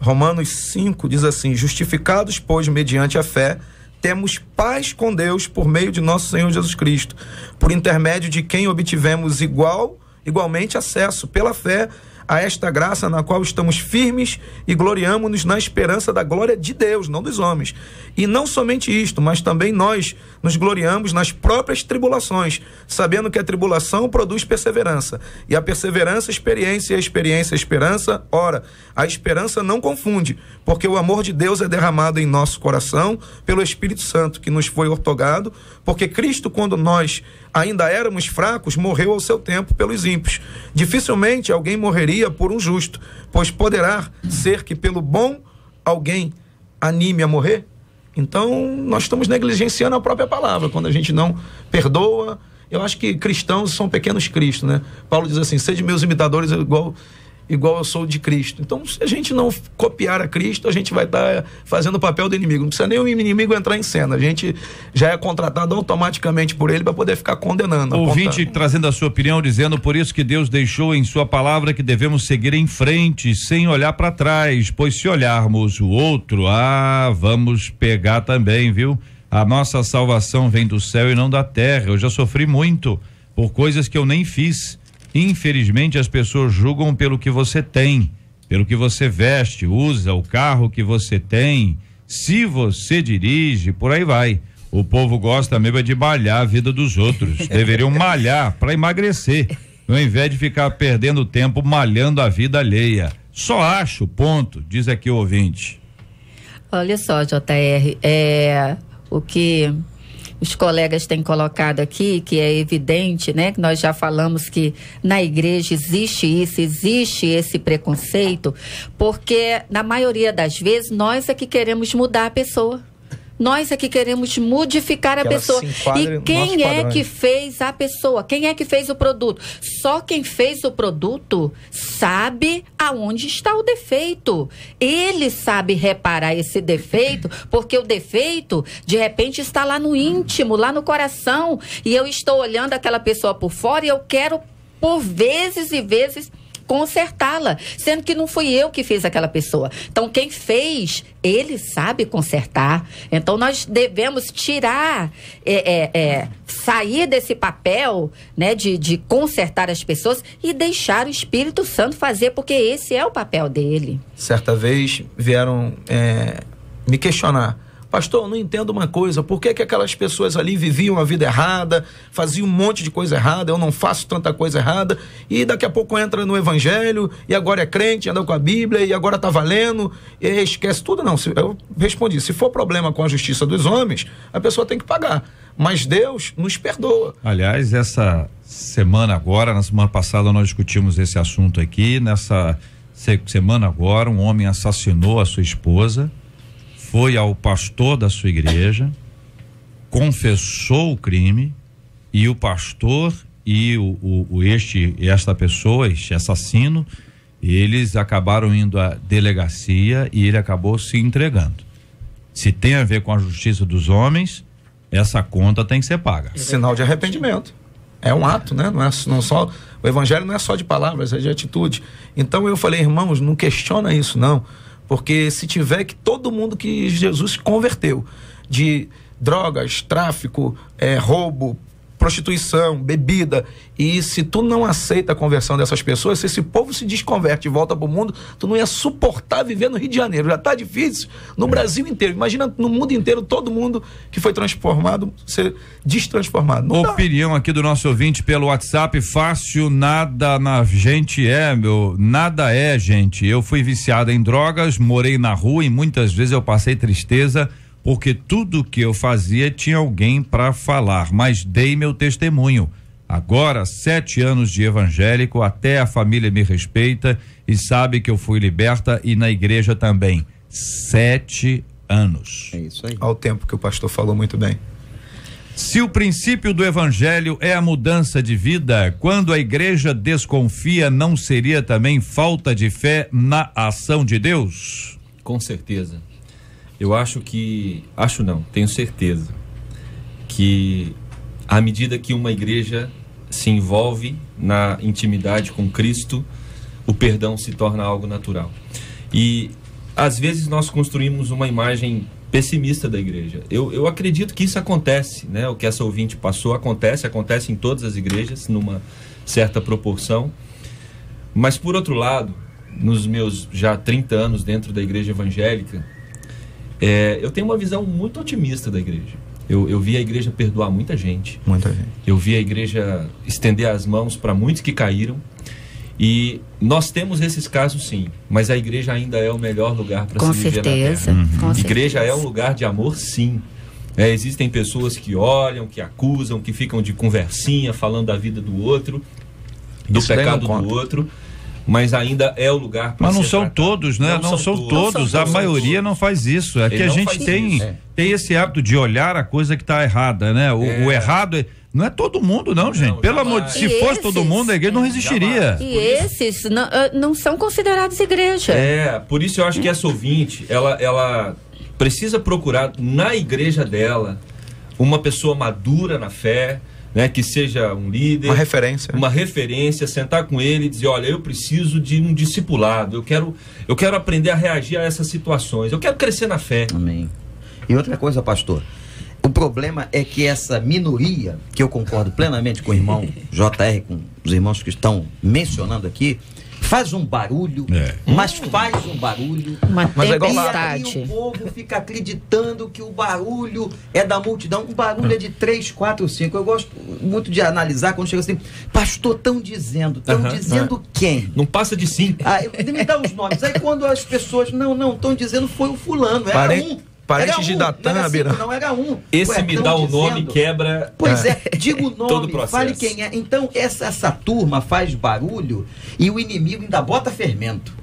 Romanos 5 diz assim: justificados, pois, mediante a fé, temos paz com Deus por meio de nosso Senhor Jesus Cristo, por intermédio de quem obtivemos igualmente acesso pela fé a esta graça na qual estamos firmes e gloriamo-nos na esperança da glória de Deus, não dos homens. E não somente isto, mas também nós nos gloriamos nas próprias tribulações, sabendo que a tribulação produz perseverança, e a perseverança, experiência, e a experiência, esperança. Ora, a esperança não confunde, porque o amor de Deus é derramado em nosso coração pelo Espírito Santo que nos foi outorgado, porque Cristo, quando nós ainda éramos fracos, morreu ao seu tempo pelos ímpios. Dificilmente alguém morreria por um justo, pois poderá ser que pelo bom alguém anime a morrer. Então nós estamos negligenciando a própria palavra quando a gente não perdoa. Eu acho que cristãos são pequenos Cristo, né? Paulo diz assim: sede meus imitadores igual eu sou de Cristo. Então, se a gente não copiar a Cristo, a gente vai estar fazendo o papel do inimigo. Não precisa nem o inimigo entrar em cena. A gente já é contratado automaticamente por ele para poder ficar condenando. Ouvinte trazendo a sua opinião, dizendo: por isso que Deus deixou em sua palavra que devemos seguir em frente, sem olhar para trás, pois se olharmos o outro, vamos pegar também, viu? A nossa salvação vem do céu e não da terra. Eu já sofri muito por coisas que eu nem fiz. Infelizmente, as pessoas julgam pelo que você tem, pelo que você veste, usa, o carro que você tem, se você dirige, por aí vai. O povo gosta mesmo de malhar a vida dos outros. Deveriam malhar para emagrecer, ao invés de ficar perdendo tempo malhando a vida alheia. Só acho, ponto, diz aqui o ouvinte. Olha só, JR, o que os colegas têm colocado aqui, que é evidente, né? Que nós já falamos que na igreja existe isso, existe esse preconceito, porque na maioria das vezes nós é que queremos mudar a pessoa. Nós é que queremos modificar a pessoa. E quem é que fez a pessoa? Quem é que fez o produto? Só quem fez o produto sabe aonde está o defeito. Ele sabe reparar esse defeito, porque o defeito, de repente, está lá no íntimo, lá no coração. E eu estou olhando aquela pessoa por fora e eu quero, por vezes e vezes, consertá-la, sendo que não fui eu que fiz aquela pessoa. Então, quem fez, ele sabe consertar. Então, nós devemos tirar, sair desse papel, né, de consertar as pessoas e deixar o Espírito Santo fazer, porque esse é o papel dele. Certa vez vieram me questionar: pastor, eu não entendo uma coisa, por que aquelas pessoas ali viviam a vida errada, faziam um monte de coisa errada, eu não faço tanta coisa errada, e daqui a pouco entra no evangelho, e agora é crente, anda com a Bíblia, e agora tá valendo, e esquece tudo? Não, eu respondi: se for problema com a justiça dos homens, a pessoa tem que pagar, mas Deus nos perdoa. Aliás, essa semana agora, na semana passada nós discutimos esse assunto aqui, nessa semana agora, um homem assassinou a sua esposa, foi ao pastor da sua igreja, confessou o crime, e o pastor e esta pessoa, este assassino, eles acabaram indo à delegacia e ele acabou se entregando. Se tem a ver com a justiça dos homens, essa conta tem que ser paga. Sinal de arrependimento. É um ato, né? Não só, o evangelho não é só de palavras, é de atitude. Então eu falei: irmãos, não questiona isso não. Porque se tiver que todo mundo que Jesus converteu de drogas, tráfico, roubo, prostituição, bebida, e se tu não aceita a conversão dessas pessoas, se esse povo se desconverte e volta pro mundo, tu não ia suportar viver no Rio de Janeiro. Já tá difícil no Brasil inteiro. Imagina no mundo inteiro todo mundo que foi transformado ser destransformado. Não opinião dá. Aqui do nosso ouvinte pelo WhatsApp: fácil nada na gente nada é, gente. Eu fui viciado em drogas, morei na rua e muitas vezes eu passei tristeza porque tudo que eu fazia tinha alguém para falar, mas dei meu testemunho. Agora, 7 anos de evangélico, até a família me respeita e sabe que eu fui liberta, e na igreja também. 7 anos. É isso aí. Ao tempo que o pastor falou muito bem. Se o princípio do evangelho é a mudança de vida, quando a igreja desconfia, não seria também falta de fé na ação de Deus? Com certeza. Tenho certeza que à medida que uma igreja se envolve na intimidade com Cristo, o perdão se torna algo natural. E às vezes nós construímos uma imagem pessimista da igreja. Eu acredito que isso acontece, né? O que essa ouvinte passou acontece em todas as igrejas, numa certa proporção. Mas por outro lado, nos meus já 30 anos dentro da igreja evangélica, eu tenho uma visão muito otimista da igreja. Eu vi a igreja perdoar muita gente. Muita gente. Eu vi a igreja estender as mãos para muitos que caíram. E nós temos esses casos, sim, mas a igreja ainda é o melhor lugar para se viver na terra. Com Igreja certeza. é um lugar de amor, sim. Existem pessoas que olham, que acusam, que ficam de conversinha, falando da vida do outro, do Isso daí pecado não do conta. outro, mas ainda é o lugar para Mas não ser são tratado. todos, né? Não são todos. A maioria não faz isso. É que a gente tem esse hábito de olhar a coisa que está errada, né? O errado não é todo mundo, não, gente. Pelo amor de Deus, se fosse todo mundo, a igreja não resistiria. E esses não são considerados igreja. Por isso eu acho que essa ouvinte, ela precisa procurar na igreja dela uma pessoa madura na fé, né, que seja um líder, uma referência, sentar com ele e dizer, olha, eu preciso de um discipulado, eu quero aprender a reagir a essas situações, eu quero crescer na fé. Amém. E outra coisa, pastor, o problema é que essa minoria, que eu concordo plenamente com o irmão JR, com os irmãos que estão mencionando aqui, faz um barulho, mas faz um barulho. Uma tempestade. E aí o povo fica acreditando que o barulho é da multidão. O barulho é de 3, 4, 5. Eu gosto muito de analisar quando chega assim, pastor, estão dizendo quem? Não passa de 5. Me dá os nomes. Aí quando as pessoas, não, estão dizendo foi o fulano, era um. Parente de Datã, Bira. Não era um. Esse me dá o nome, quebra. Pois diga o nome, todo o processo. Fale quem é. Então, essa turma faz barulho e o inimigo ainda bota fermento.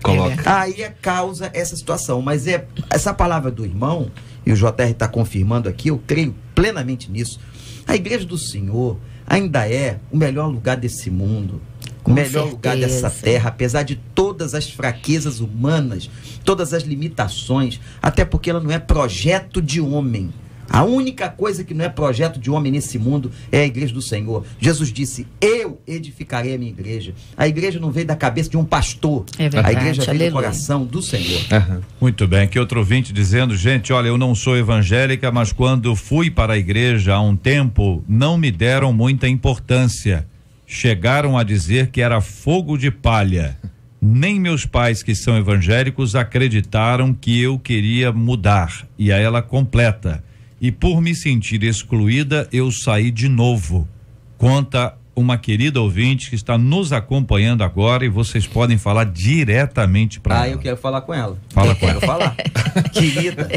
Aí causa essa situação. Mas essa palavra do irmão, e o JR está confirmando aqui, eu creio plenamente nisso. A igreja do Senhor ainda é o melhor lugar desse mundo. O melhor lugar dessa terra, apesar de todas as fraquezas humanas, todas as limitações, até porque ela não é projeto de homem. A única coisa que não é projeto de homem nesse mundo é a igreja do Senhor. Jesus disse, eu edificarei a minha igreja. A igreja não veio da cabeça de um pastor. É verdade, a igreja veio do coração do Senhor. Muito bem, aqui outro ouvinte dizendo, gente, olha, eu não sou evangélica, mas quando fui para a igreja há um tempo, não me deram muita importância. Chegaram a dizer que era fogo de palha. Nem meus pais, que são evangélicos, acreditaram que eu queria mudar. E aí ela completa. E por me sentir excluída, eu saí de novo. Conta uma querida ouvinte que está nos acompanhando agora e vocês podem falar diretamente para ela. Eu quero falar com ela. Fala com ela. Quero falar. Querida,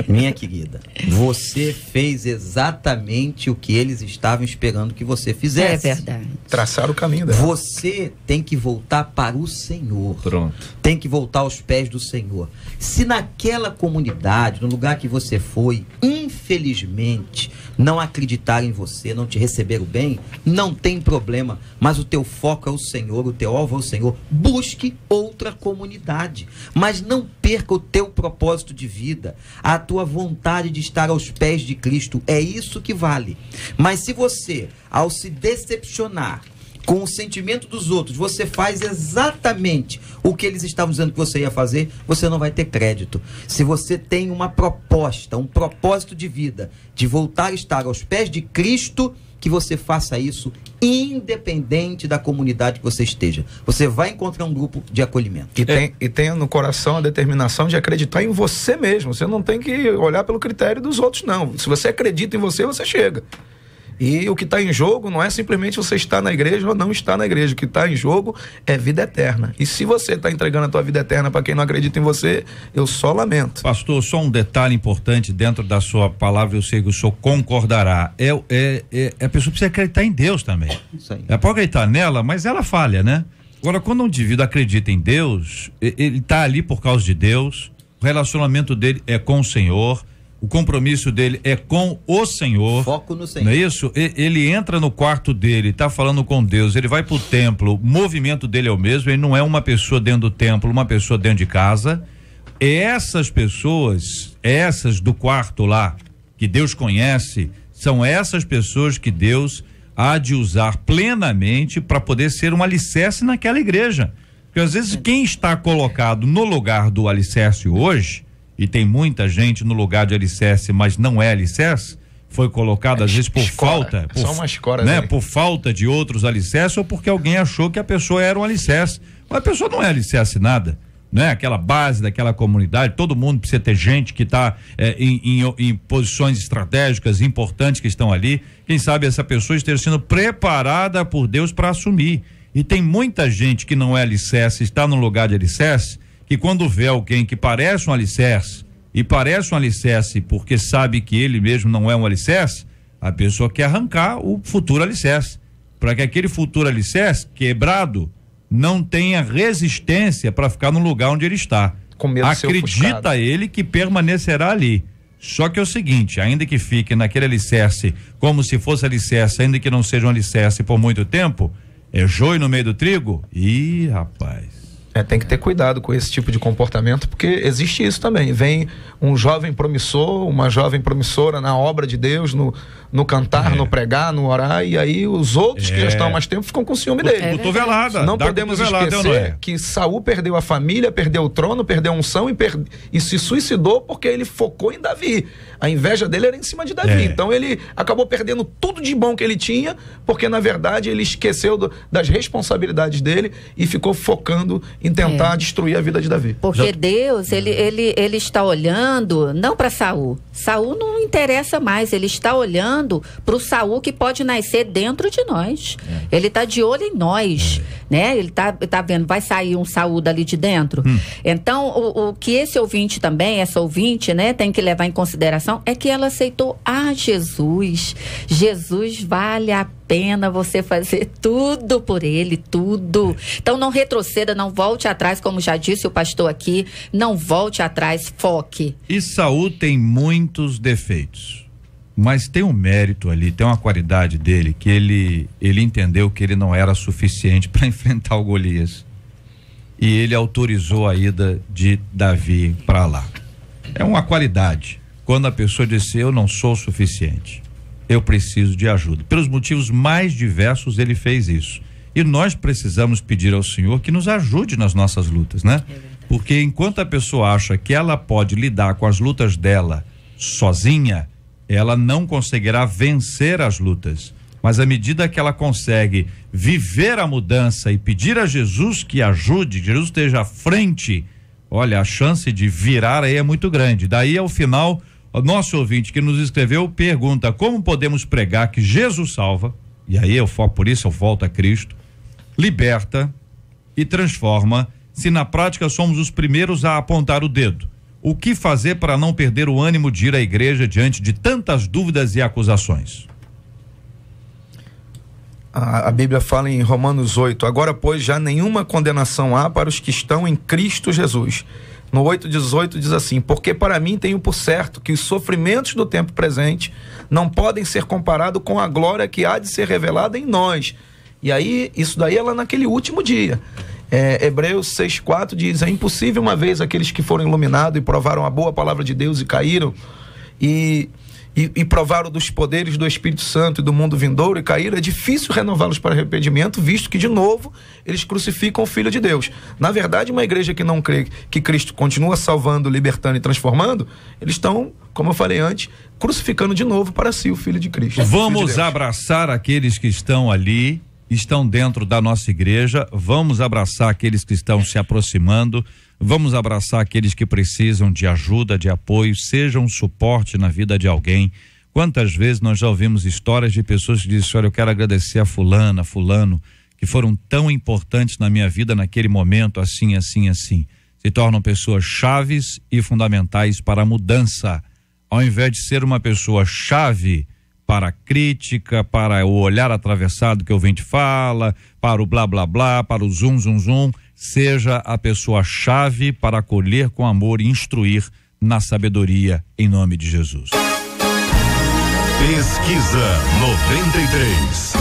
minha querida, você fez exatamente o que eles estavam esperando que você fizesse. É verdade. Traçar o caminho dela. Você tem que voltar para o Senhor. Pronto. Tem que voltar aos pés do Senhor. Se naquela comunidade, no lugar que você foi, infelizmente, não acreditaram em você, não te receberam bem, não tem problema, mas o teu foco é o Senhor, o teu alvo é o Senhor. Busque outra comunidade, mas não perca o teu propósito de vida, a tua vontade de estar aos pés de Cristo. É isso que vale. Mas se você, ao se decepcionar com o sentimento dos outros, você faz exatamente o que eles estavam dizendo que você ia fazer, você não vai ter crédito. Se você tem uma proposta, um propósito de vida, de voltar a estar aos pés de Cristo, que você faça isso independente da comunidade que você esteja. Você vai encontrar um grupo de acolhimento. E tenha no coração a determinação de acreditar em você mesmo. Você não tem que olhar pelo critério dos outros, não. Se você acredita em você, você chega. E o que está em jogo não é simplesmente você estar na igreja ou não estar na igreja. O que está em jogo é vida eterna. E se você está entregando a tua vida eterna para quem não acredita em você, eu só lamento. Pastor, só um detalhe importante dentro da sua palavra, eu sei que o senhor concordará. A pessoa precisa acreditar em Deus também. Isso aí. Ela pode acreditar nela, mas ela falha, né? Agora, quando um indivíduo acredita em Deus, ele está ali por causa de Deus, o relacionamento dele é com o Senhor, o compromisso dele é com o Senhor. Foco no Senhor. Não é isso? Ele entra no quarto dele, tá falando com Deus, ele vai pro templo, o movimento dele é o mesmo, ele não é uma pessoa dentro do templo, uma pessoa dentro de casa. Essas pessoas, essas do quarto lá, que Deus conhece, são essas pessoas que Deus há de usar plenamente para poder ser um alicerce naquela igreja. Porque às vezes quem está colocado no lugar do alicerce hoje, e tem muita gente no lugar de alicerce, mas não é alicerce, foi colocado às vezes por falta, só uma escora, né? Por falta de outros alicerces ou porque alguém achou que a pessoa era um alicerce. Mas a pessoa não é alicerce nada, né? Aquela base daquela comunidade, todo mundo precisa ter gente que está em posições estratégicas importantes que estão ali. Quem sabe essa pessoa esteja sendo preparada por Deus para assumir. E tem muita gente que não é alicerce, está no lugar de alicerce, que quando vê alguém que parece um alicerce, e parece um alicerce porque sabe que ele mesmo não é um alicerce, a pessoa quer arrancar o futuro alicerce, para que aquele futuro alicerce quebrado não tenha resistência para ficar no lugar onde ele está. Com medo de ser ofuscado. Acredita ele que permanecerá ali. Só que é o seguinte, ainda que fique naquele alicerce como se fosse alicerce, ainda que não seja um alicerce por muito tempo, é joio no meio do trigo? Ih, rapaz. Tem que ter cuidado com esse tipo de comportamento, porque existe isso também. Vem um jovem promissor, uma jovem promissora na obra de Deus, no cantar, no pregar, no orar, e aí os outros que já estão há mais tempo ficam com ciúme dele. Cotovelada. Não podemos esquecer que Saul perdeu a família, perdeu o trono, perdeu a unção e se suicidou porque ele focou em Davi. A inveja dele era em cima de Davi. Então ele acabou perdendo tudo de bom que ele tinha, porque na verdade ele esqueceu das responsabilidades dele e ficou focando em tentar destruir a vida de Davi. Porque Deus, ele está olhando não para Saul. Saul não interessa mais, ele está olhando para o Saul que pode nascer dentro de nós. Ele está de olho em nós, né? Ele tá vendo, vai sair um Saul dali de dentro. Então, o que esse ouvinte também, essa ouvinte, né, tem que levar em consideração é que ela aceitou a Jesus. Jesus vale a pena você fazer tudo por ele, tudo. Então não retroceda, não volte atrás, como já disse o pastor aqui, não volte atrás, foque. E Saul tem muitos defeitos, mas tem um mérito ali, tem uma qualidade dele, que ele entendeu que ele não era suficiente para enfrentar o Golias. E ele autorizou a ida de Davi para lá. É uma qualidade. Quando a pessoa disse, eu não sou suficiente, eu preciso de ajuda. Pelos motivos mais diversos ele fez isso. E nós precisamos pedir ao Senhor que nos ajude nas nossas lutas, né? Porque enquanto a pessoa acha que ela pode lidar com as lutas dela sozinha, ela não conseguirá vencer as lutas. Mas à medida que ela consegue viver a mudança e pedir a Jesus que ajude, que Jesus esteja à frente, olha, a chance de virar aí é muito grande. Daí ao final, o nosso ouvinte que nos escreveu pergunta como podemos pregar que Jesus salva, e aí por isso eu volto a Cristo, liberta e transforma, se na prática somos os primeiros a apontar o dedo. O que fazer para não perder o ânimo de ir à igreja diante de tantas dúvidas e acusações? A Bíblia fala em Romanos 8, agora pois já nenhuma condenação há para os que estão em Cristo Jesus. No 8:18 diz assim, porque para mim tenho por certo que os sofrimentos do tempo presente não podem ser comparados com a glória que há de ser revelada em nós. E aí, isso daí é lá naquele último dia. Hebreus 6:4 diz, é impossível uma vez aqueles que foram iluminados e provaram a boa palavra de Deus e caíram e provaram dos poderes do Espírito Santo e do mundo vindouro e caíram, é difícil renová-los para arrependimento, visto que de novo eles crucificam o Filho de Deus. Na verdade, uma igreja que não crê que Cristo continua salvando, libertando e transformando, eles estão, como eu falei antes, crucificando de novo para si o Filho de Cristo. Vamos abraçar aqueles que estão ali, estão dentro da nossa igreja, vamos abraçar aqueles que estão se aproximando, vamos abraçar aqueles que precisam de ajuda, de apoio, seja um suporte na vida de alguém. Quantas vezes nós já ouvimos histórias de pessoas que dizem: olha, eu quero agradecer a fulana, fulano, que foram tão importantes na minha vida naquele momento, assim, assim, assim. Se tornam pessoas chaves e fundamentais para a mudança. Ao invés de ser uma pessoa chave para a crítica, para o olhar atravessado que o ouvinte fala, para o blá blá blá, para o zum zum zum, seja a pessoa chave para acolher com amor e instruir na sabedoria, em nome de Jesus. Pesquisa 93.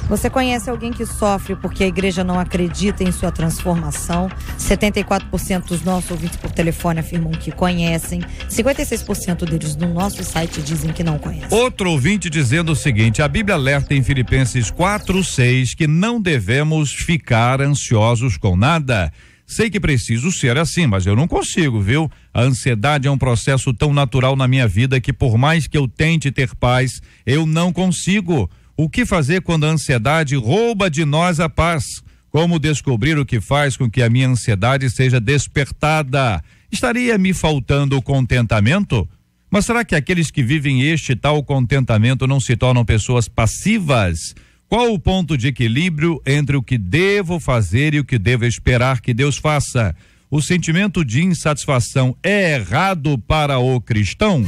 Você conhece alguém que sofre porque a igreja não acredita em sua transformação? 74% dos nossos ouvintes por telefone afirmam que conhecem. 56% deles no nosso site dizem que não conhecem. Outro ouvinte dizendo o seguinte: a Bíblia alerta em Filipenses 4:6 que não devemos ficar ansiosos com nada. Sei que preciso ser assim, mas eu não consigo, viu? A ansiedade é um processo tão natural na minha vida que, por mais que eu tente ter paz, eu não consigo. O que fazer quando a ansiedade rouba de nós a paz? Como descobrir o que faz com que a minha ansiedade seja despertada? Estaria me faltando o contentamento? Mas será que aqueles que vivem este tal contentamento não se tornam pessoas passivas? Qual o ponto de equilíbrio entre o que devo fazer e o que devo esperar que Deus faça? O sentimento de insatisfação é errado para o cristão?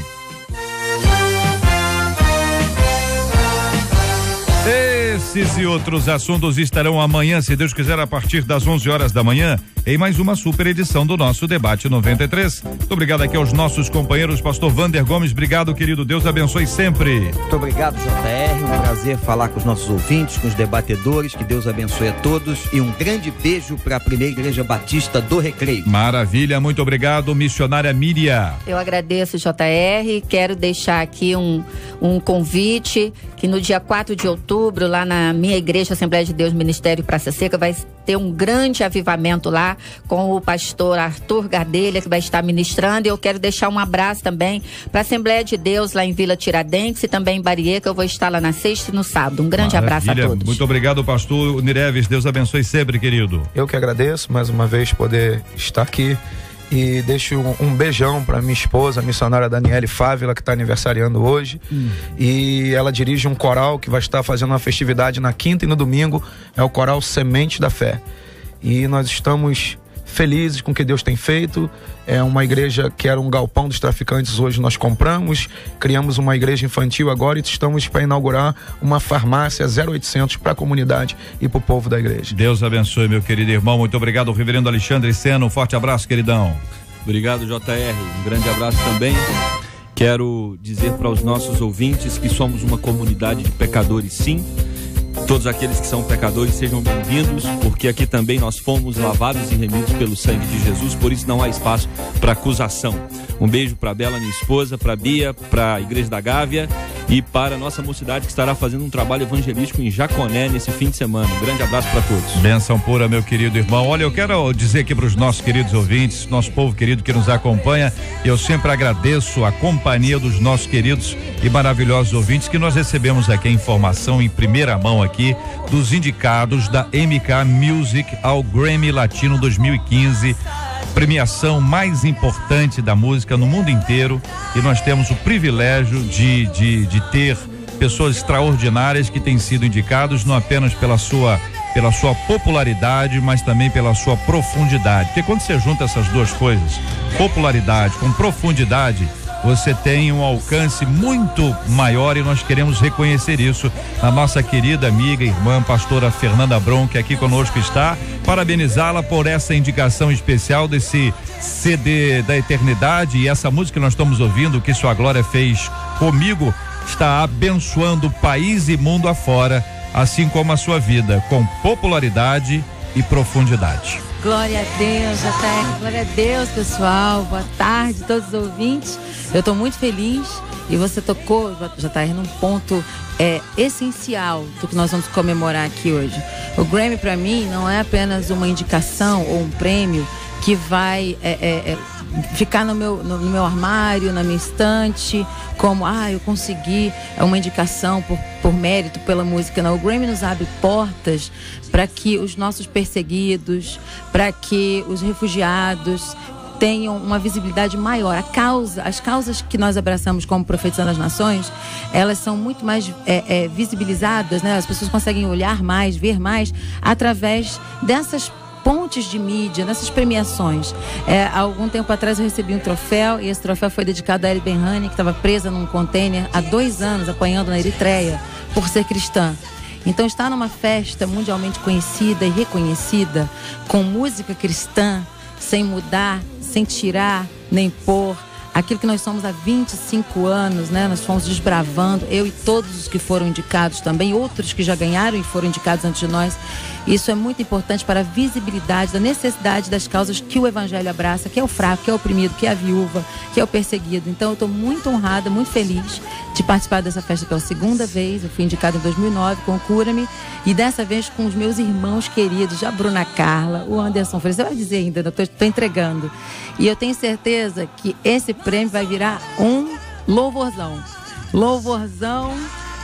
Esses e outros assuntos estarão amanhã, se Deus quiser, a partir das 11 horas da manhã, em mais uma super edição do nosso Debate 93. Muito obrigado aqui aos nossos companheiros, pastor Vander Gomes, obrigado, querido, Deus abençoe sempre. Muito obrigado, JR, um prazer falar com os nossos ouvintes, com os debatedores, que Deus abençoe a todos e um grande beijo para a Primeira Igreja Batista do Recreio. Maravilha, muito obrigado, missionária Miriam. Eu agradeço, JR, quero deixar aqui um convite, que no dia 4 de outubro, lá na minha igreja Assembleia de Deus Ministério Praça Seca, vai ter um grande avivamento lá com o pastor Arthur Gadelha, que vai estar ministrando. E eu quero deixar um abraço também para a Assembleia de Deus lá em Vila Tiradentes e também em Bariê, que eu vou estar lá na sexta e no sábado. Um grande abraço a todos. Muito obrigado, pastor Nireves, Deus abençoe sempre, querido. Eu que agradeço mais uma vez poder estar aqui. E deixo um beijão para minha esposa, a missionária Daniele Fávila, que está aniversariando hoje. E ela dirige um coral que vai estar fazendo uma festividade na quinta e no domingo. É o coral Semente da Fé. E nós estamos felizes com o que Deus tem feito. É uma igreja que era um galpão dos traficantes, hoje nós compramos, criamos uma igreja infantil agora e estamos para inaugurar uma farmácia 0800 para a comunidade e para o povo da igreja. Deus abençoe, meu querido irmão, muito obrigado, reverendo Alexandre Sena, um forte abraço, queridão. Obrigado, JR, um grande abraço também. Quero dizer para os nossos ouvintes que somos uma comunidade de pecadores, sim. Todos aqueles que são pecadores sejam bem-vindos, porque aqui também nós fomos lavados e remidos pelo sangue de Jesus, por isso não há espaço para acusação. Um beijo para a Bela, minha esposa, para a Bia, para a Igreja da Gávea e para a nossa mocidade que estará fazendo um trabalho evangelístico em Jaconé nesse fim de semana. Um grande abraço para todos. Bênção pura, meu querido irmão. Olha, eu quero dizer aqui para os nossos queridos ouvintes, nosso povo querido que nos acompanha, eu sempre agradeço a companhia dos nossos queridos e maravilhosos ouvintes que nós recebemos aqui a informação em primeira mão aqui dos indicados da MK Music ao Grammy Latino 2015, premiação mais importante da música no mundo inteiro, e nós temos o privilégio de ter pessoas extraordinárias que têm sido indicados não apenas pela sua popularidade, mas também pela sua profundidade, porque quando você junta essas duas coisas, popularidade com profundidade, você tem um alcance muito maior, e nós queremos reconhecer isso. A nossa querida amiga, irmã, pastora Fernanda Bron, que aqui conosco está, parabenizá-la por essa indicação especial desse CD da eternidade, e essa música que nós estamos ouvindo, que Sua Glória fez comigo, está abençoando o país e mundo afora, assim como a sua vida, com popularidade e profundidade. Glória a Deus, JR, glória a Deus, pessoal, boa tarde a todos os ouvintes. Eu estou muito feliz e você tocou, JR, num ponto essencial do que nós vamos comemorar aqui hoje. O Grammy, para mim, não é apenas uma indicação ou um prêmio que vai ficar no meu armário, na minha estante, como, eu consegui uma indicação por mérito pela música. Não, o Grammy nos abre portas para que os nossos perseguidos, para que os refugiados tenham uma visibilidade maior. As causas que nós abraçamos como Profetizando as Nações, elas são muito mais visibilizadas, né? As pessoas conseguem olhar mais, ver mais, através dessas pontes de mídia, nessas premiações. Há algum tempo atrás eu recebi um troféu, e esse troféu foi dedicado a Eri Ben-Hani, que estava presa num container há 2 anos, apanhando na Eritreia, por ser cristã. Então, estar numa festa mundialmente conhecida e reconhecida, com música cristã, sem mudar, sem tirar, nem pôr, aquilo que nós somos há 25 anos, né? Nós fomos desbravando, eu e todos os que foram indicados também, outros que já ganharam e foram indicados antes de nós. Isso é muito importante para a visibilidade da necessidade das causas que o Evangelho abraça, que é o fraco, que é o oprimido, que é a viúva, que é o perseguido. Então, eu estou muito honrada, muito feliz de participar dessa festa pela 2ª vez. Eu fui indicada em 2009 com o Cura-me, e dessa vez com os meus irmãos queridos, a Bruna Carla, o Anderson Freire. Você vai dizer ainda, eu estou entregando. E eu tenho certeza que esse prêmio vai virar um louvorzão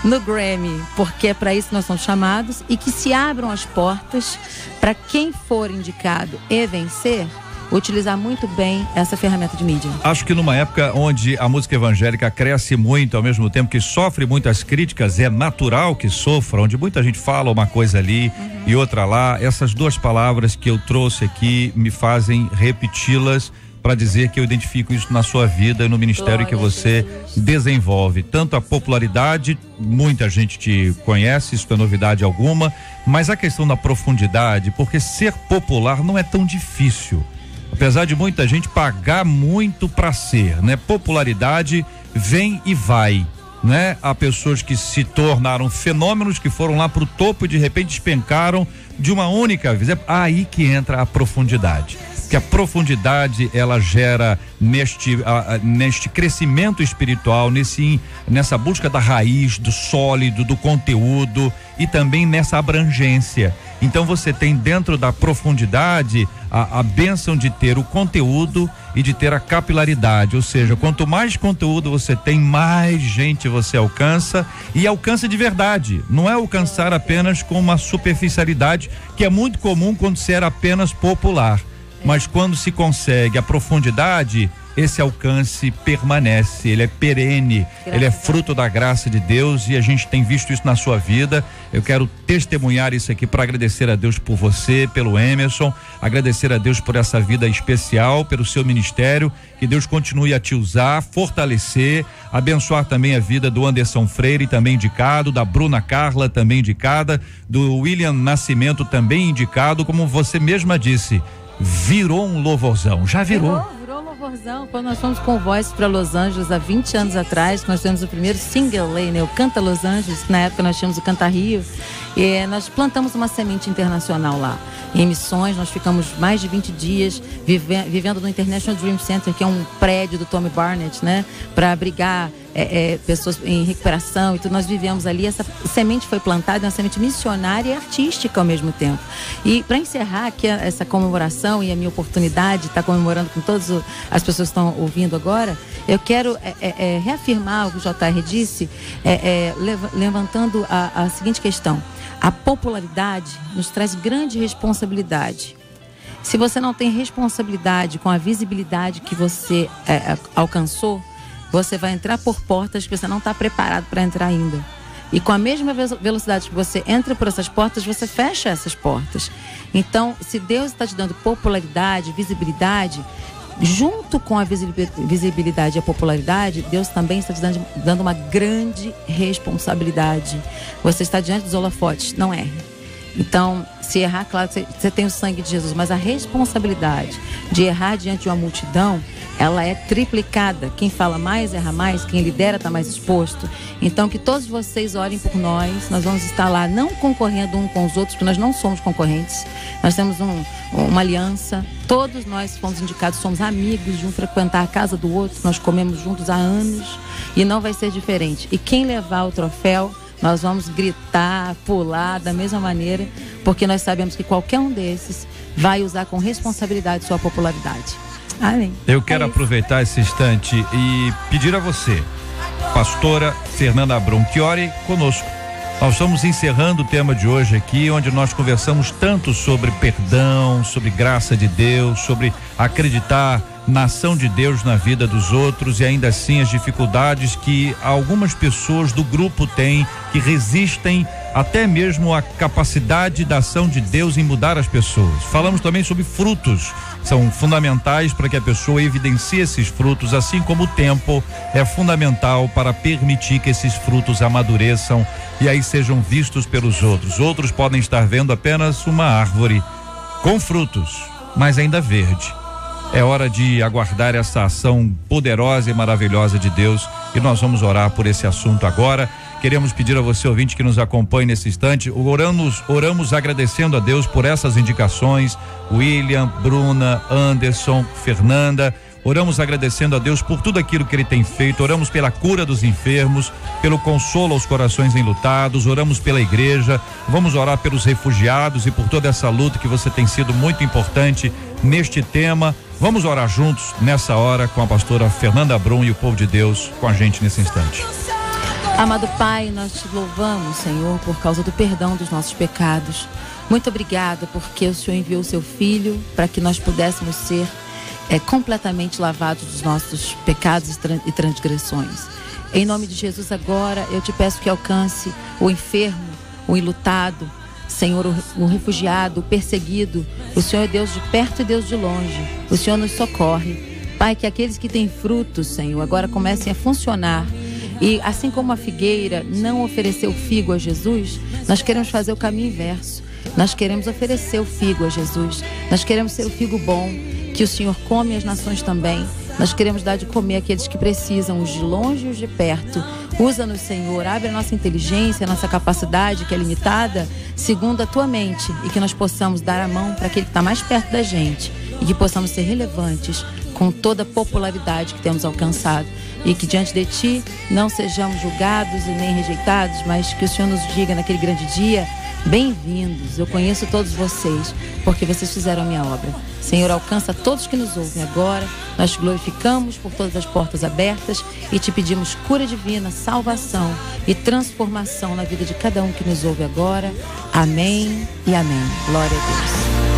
no Grammy, porque é para isso que nós somos chamados, e que se abram as portas para quem for indicado e vencer, utilizar muito bem essa ferramenta de mídia. Acho que numa época onde a música evangélica cresce muito, ao mesmo tempo que sofre muitas críticas, é natural que sofra, onde muita gente fala uma coisa ali e outra lá. Essas 2 palavras que eu trouxe aqui me fazem repeti-las para dizer que eu identifico isso na sua vida e no ministério que você desenvolve. Tanto a popularidade, muita gente te conhece, isso não é novidade alguma, mas a questão da profundidade, porque ser popular não é tão difícil, apesar de muita gente pagar muito para ser, né? Popularidade vem e vai, né? Há pessoas que se tornaram fenômenos, que foram lá pro topo e de repente despencaram de uma única vez. É aí que entra a profundidade. Que a profundidade ela gera neste crescimento espiritual, nessa busca da raiz, do sólido, do conteúdo e também nessa abrangência. Então você tem dentro da profundidade a bênção de ter o conteúdo e de ter a capilaridade, ou seja, quanto mais conteúdo você tem, mais gente você alcança, e alcança de verdade. Não é alcançar apenas com uma superficialidade, que é muito comum quando se era apenas popular. Mas quando se consegue a profundidade, esse alcance permanece, ele é perene, ele é fruto da graça de Deus, e a gente tem visto isso na sua vida. Eu quero testemunhar isso aqui para agradecer a Deus por você, pelo Emerson, agradecer a Deus por essa vida especial, pelo seu ministério, que Deus continue a te usar, fortalecer, abençoar também a vida do Anderson Freire, também indicado, da Bruna Carla, também indicada, do William Nascimento, também indicado, como você mesma disse, virou um louvorzão, já virou. Virou louvorzão. Quando nós fomos com Voice para Los Angeles há 20 anos atrás, nós temos o primeiro single aí, né? O Canta Los Angeles, que na época nós tínhamos o Canta Rio, e nós plantamos uma semente internacional lá. Em missões, nós ficamos mais de 20 dias vivendo no International Dream Center, que é um prédio do Tommy Barnett, né? Para abrigar pessoas em recuperação e tudo. Nós vivemos ali, essa semente foi plantada, uma semente missionária e artística ao mesmo tempo. E para encerrar aqui essa comemoração e a minha oportunidade de estar comemorando com todas as pessoas que estão ouvindo agora, eu quero reafirmar o que o JR disse, levantando a seguinte questão: a popularidade nos traz grande responsabilidade. Se você não tem responsabilidade com a visibilidade que você alcançou, você vai entrar por portas que você não está preparado para entrar ainda. E com a mesma velocidade que você entra por essas portas, você fecha essas portas. Então, se Deus está te dando popularidade, visibilidade, junto com a visibilidade e a popularidade, Deus também está te dando uma grande responsabilidade. Você está diante dos holofotes, não erre. Então, se errar, claro que você tem o sangue de Jesus, mas a responsabilidade de errar diante de uma multidão, ela é triplicada. Quem fala mais, erra mais, quem lidera está mais exposto. Então, que todos vocês orem por nós. Nós vamos estar lá não concorrendo um com os outros, porque nós não somos concorrentes. Nós temos uma aliança. Todos nós fomos indicados, somos amigos de um frequentar a casa do outro. Nós comemos juntos há anos e não vai ser diferente. E quem levar o troféu, nós vamos gritar, pular da mesma maneira, porque nós sabemos que qualquer um desses vai usar com responsabilidade sua popularidade. Amém. Eu quero aproveitar esse instante e pedir a você, pastora Fernanda Brum, que ore conosco. Nós estamos encerrando o tema de hoje aqui, onde nós conversamos tanto sobre perdão, sobre graça de Deus, sobre acreditar na ação de Deus na vida dos outros e ainda assim as dificuldades que algumas pessoas do grupo têm, que resistem até mesmo à capacidade da ação de Deus em mudar as pessoas. Falamos também sobre frutos, são fundamentais para que a pessoa evidencie esses frutos, assim como o tempo é fundamental para permitir que esses frutos amadureçam e aí sejam vistos pelos outros. Outros podem estar vendo apenas uma árvore com frutos, mas ainda verde. É hora de aguardar essa ação poderosa e maravilhosa de Deus e nós vamos orar por esse assunto agora. Queremos pedir a você, ouvinte, que nos acompanhe nesse instante. Oramos agradecendo a Deus por essas indicações. William, Bruna, Anderson, Fernanda. Oramos agradecendo a Deus por tudo aquilo que Ele tem feito. Oramos pela cura dos enfermos, pelo consolo aos corações enlutados. Oramos pela igreja. Vamos orar pelos refugiados e por toda essa luta que você tem sido muito importante neste tema. Vamos orar juntos nessa hora com a pastora Fernanda Brum e o povo de Deus com a gente nesse instante. Amado Pai, nós te louvamos, Senhor, por causa do perdão dos nossos pecados. Muito obrigada porque o Senhor enviou o seu Filho para que nós pudéssemos ser completamente lavados dos nossos pecados e transgressões. Em nome de Jesus agora, eu te peço que alcance o enfermo, o enlutado, Senhor, o refugiado, o perseguido. O Senhor é Deus de perto e Deus de longe. O Senhor nos socorre. Pai, que aqueles que têm frutos, Senhor, agora comecem a funcionar. E assim como a figueira não ofereceu figo a Jesus, nós queremos fazer o caminho inverso. Nós queremos oferecer o figo a Jesus. Nós queremos ser o figo bom, que o Senhor come as nações também. Nós queremos dar de comer àqueles que precisam, os de longe e os de perto. Usa-nos, Senhor, abre a nossa inteligência, a nossa capacidade, que é limitada, segundo a tua mente, e que nós possamos dar a mão para aquele que está mais perto da gente e que possamos ser relevantes com toda a popularidade que temos alcançado. E que diante de ti não sejamos julgados e nem rejeitados, mas que o Senhor nos diga naquele grande dia: bem-vindos, eu conheço todos vocês, porque vocês fizeram a minha obra. Senhor, alcança todos que nos ouvem agora. Nós te glorificamos por todas as portas abertas e te pedimos cura divina, salvação e transformação na vida de cada um que nos ouve agora. Amém e amém. Glória a Deus.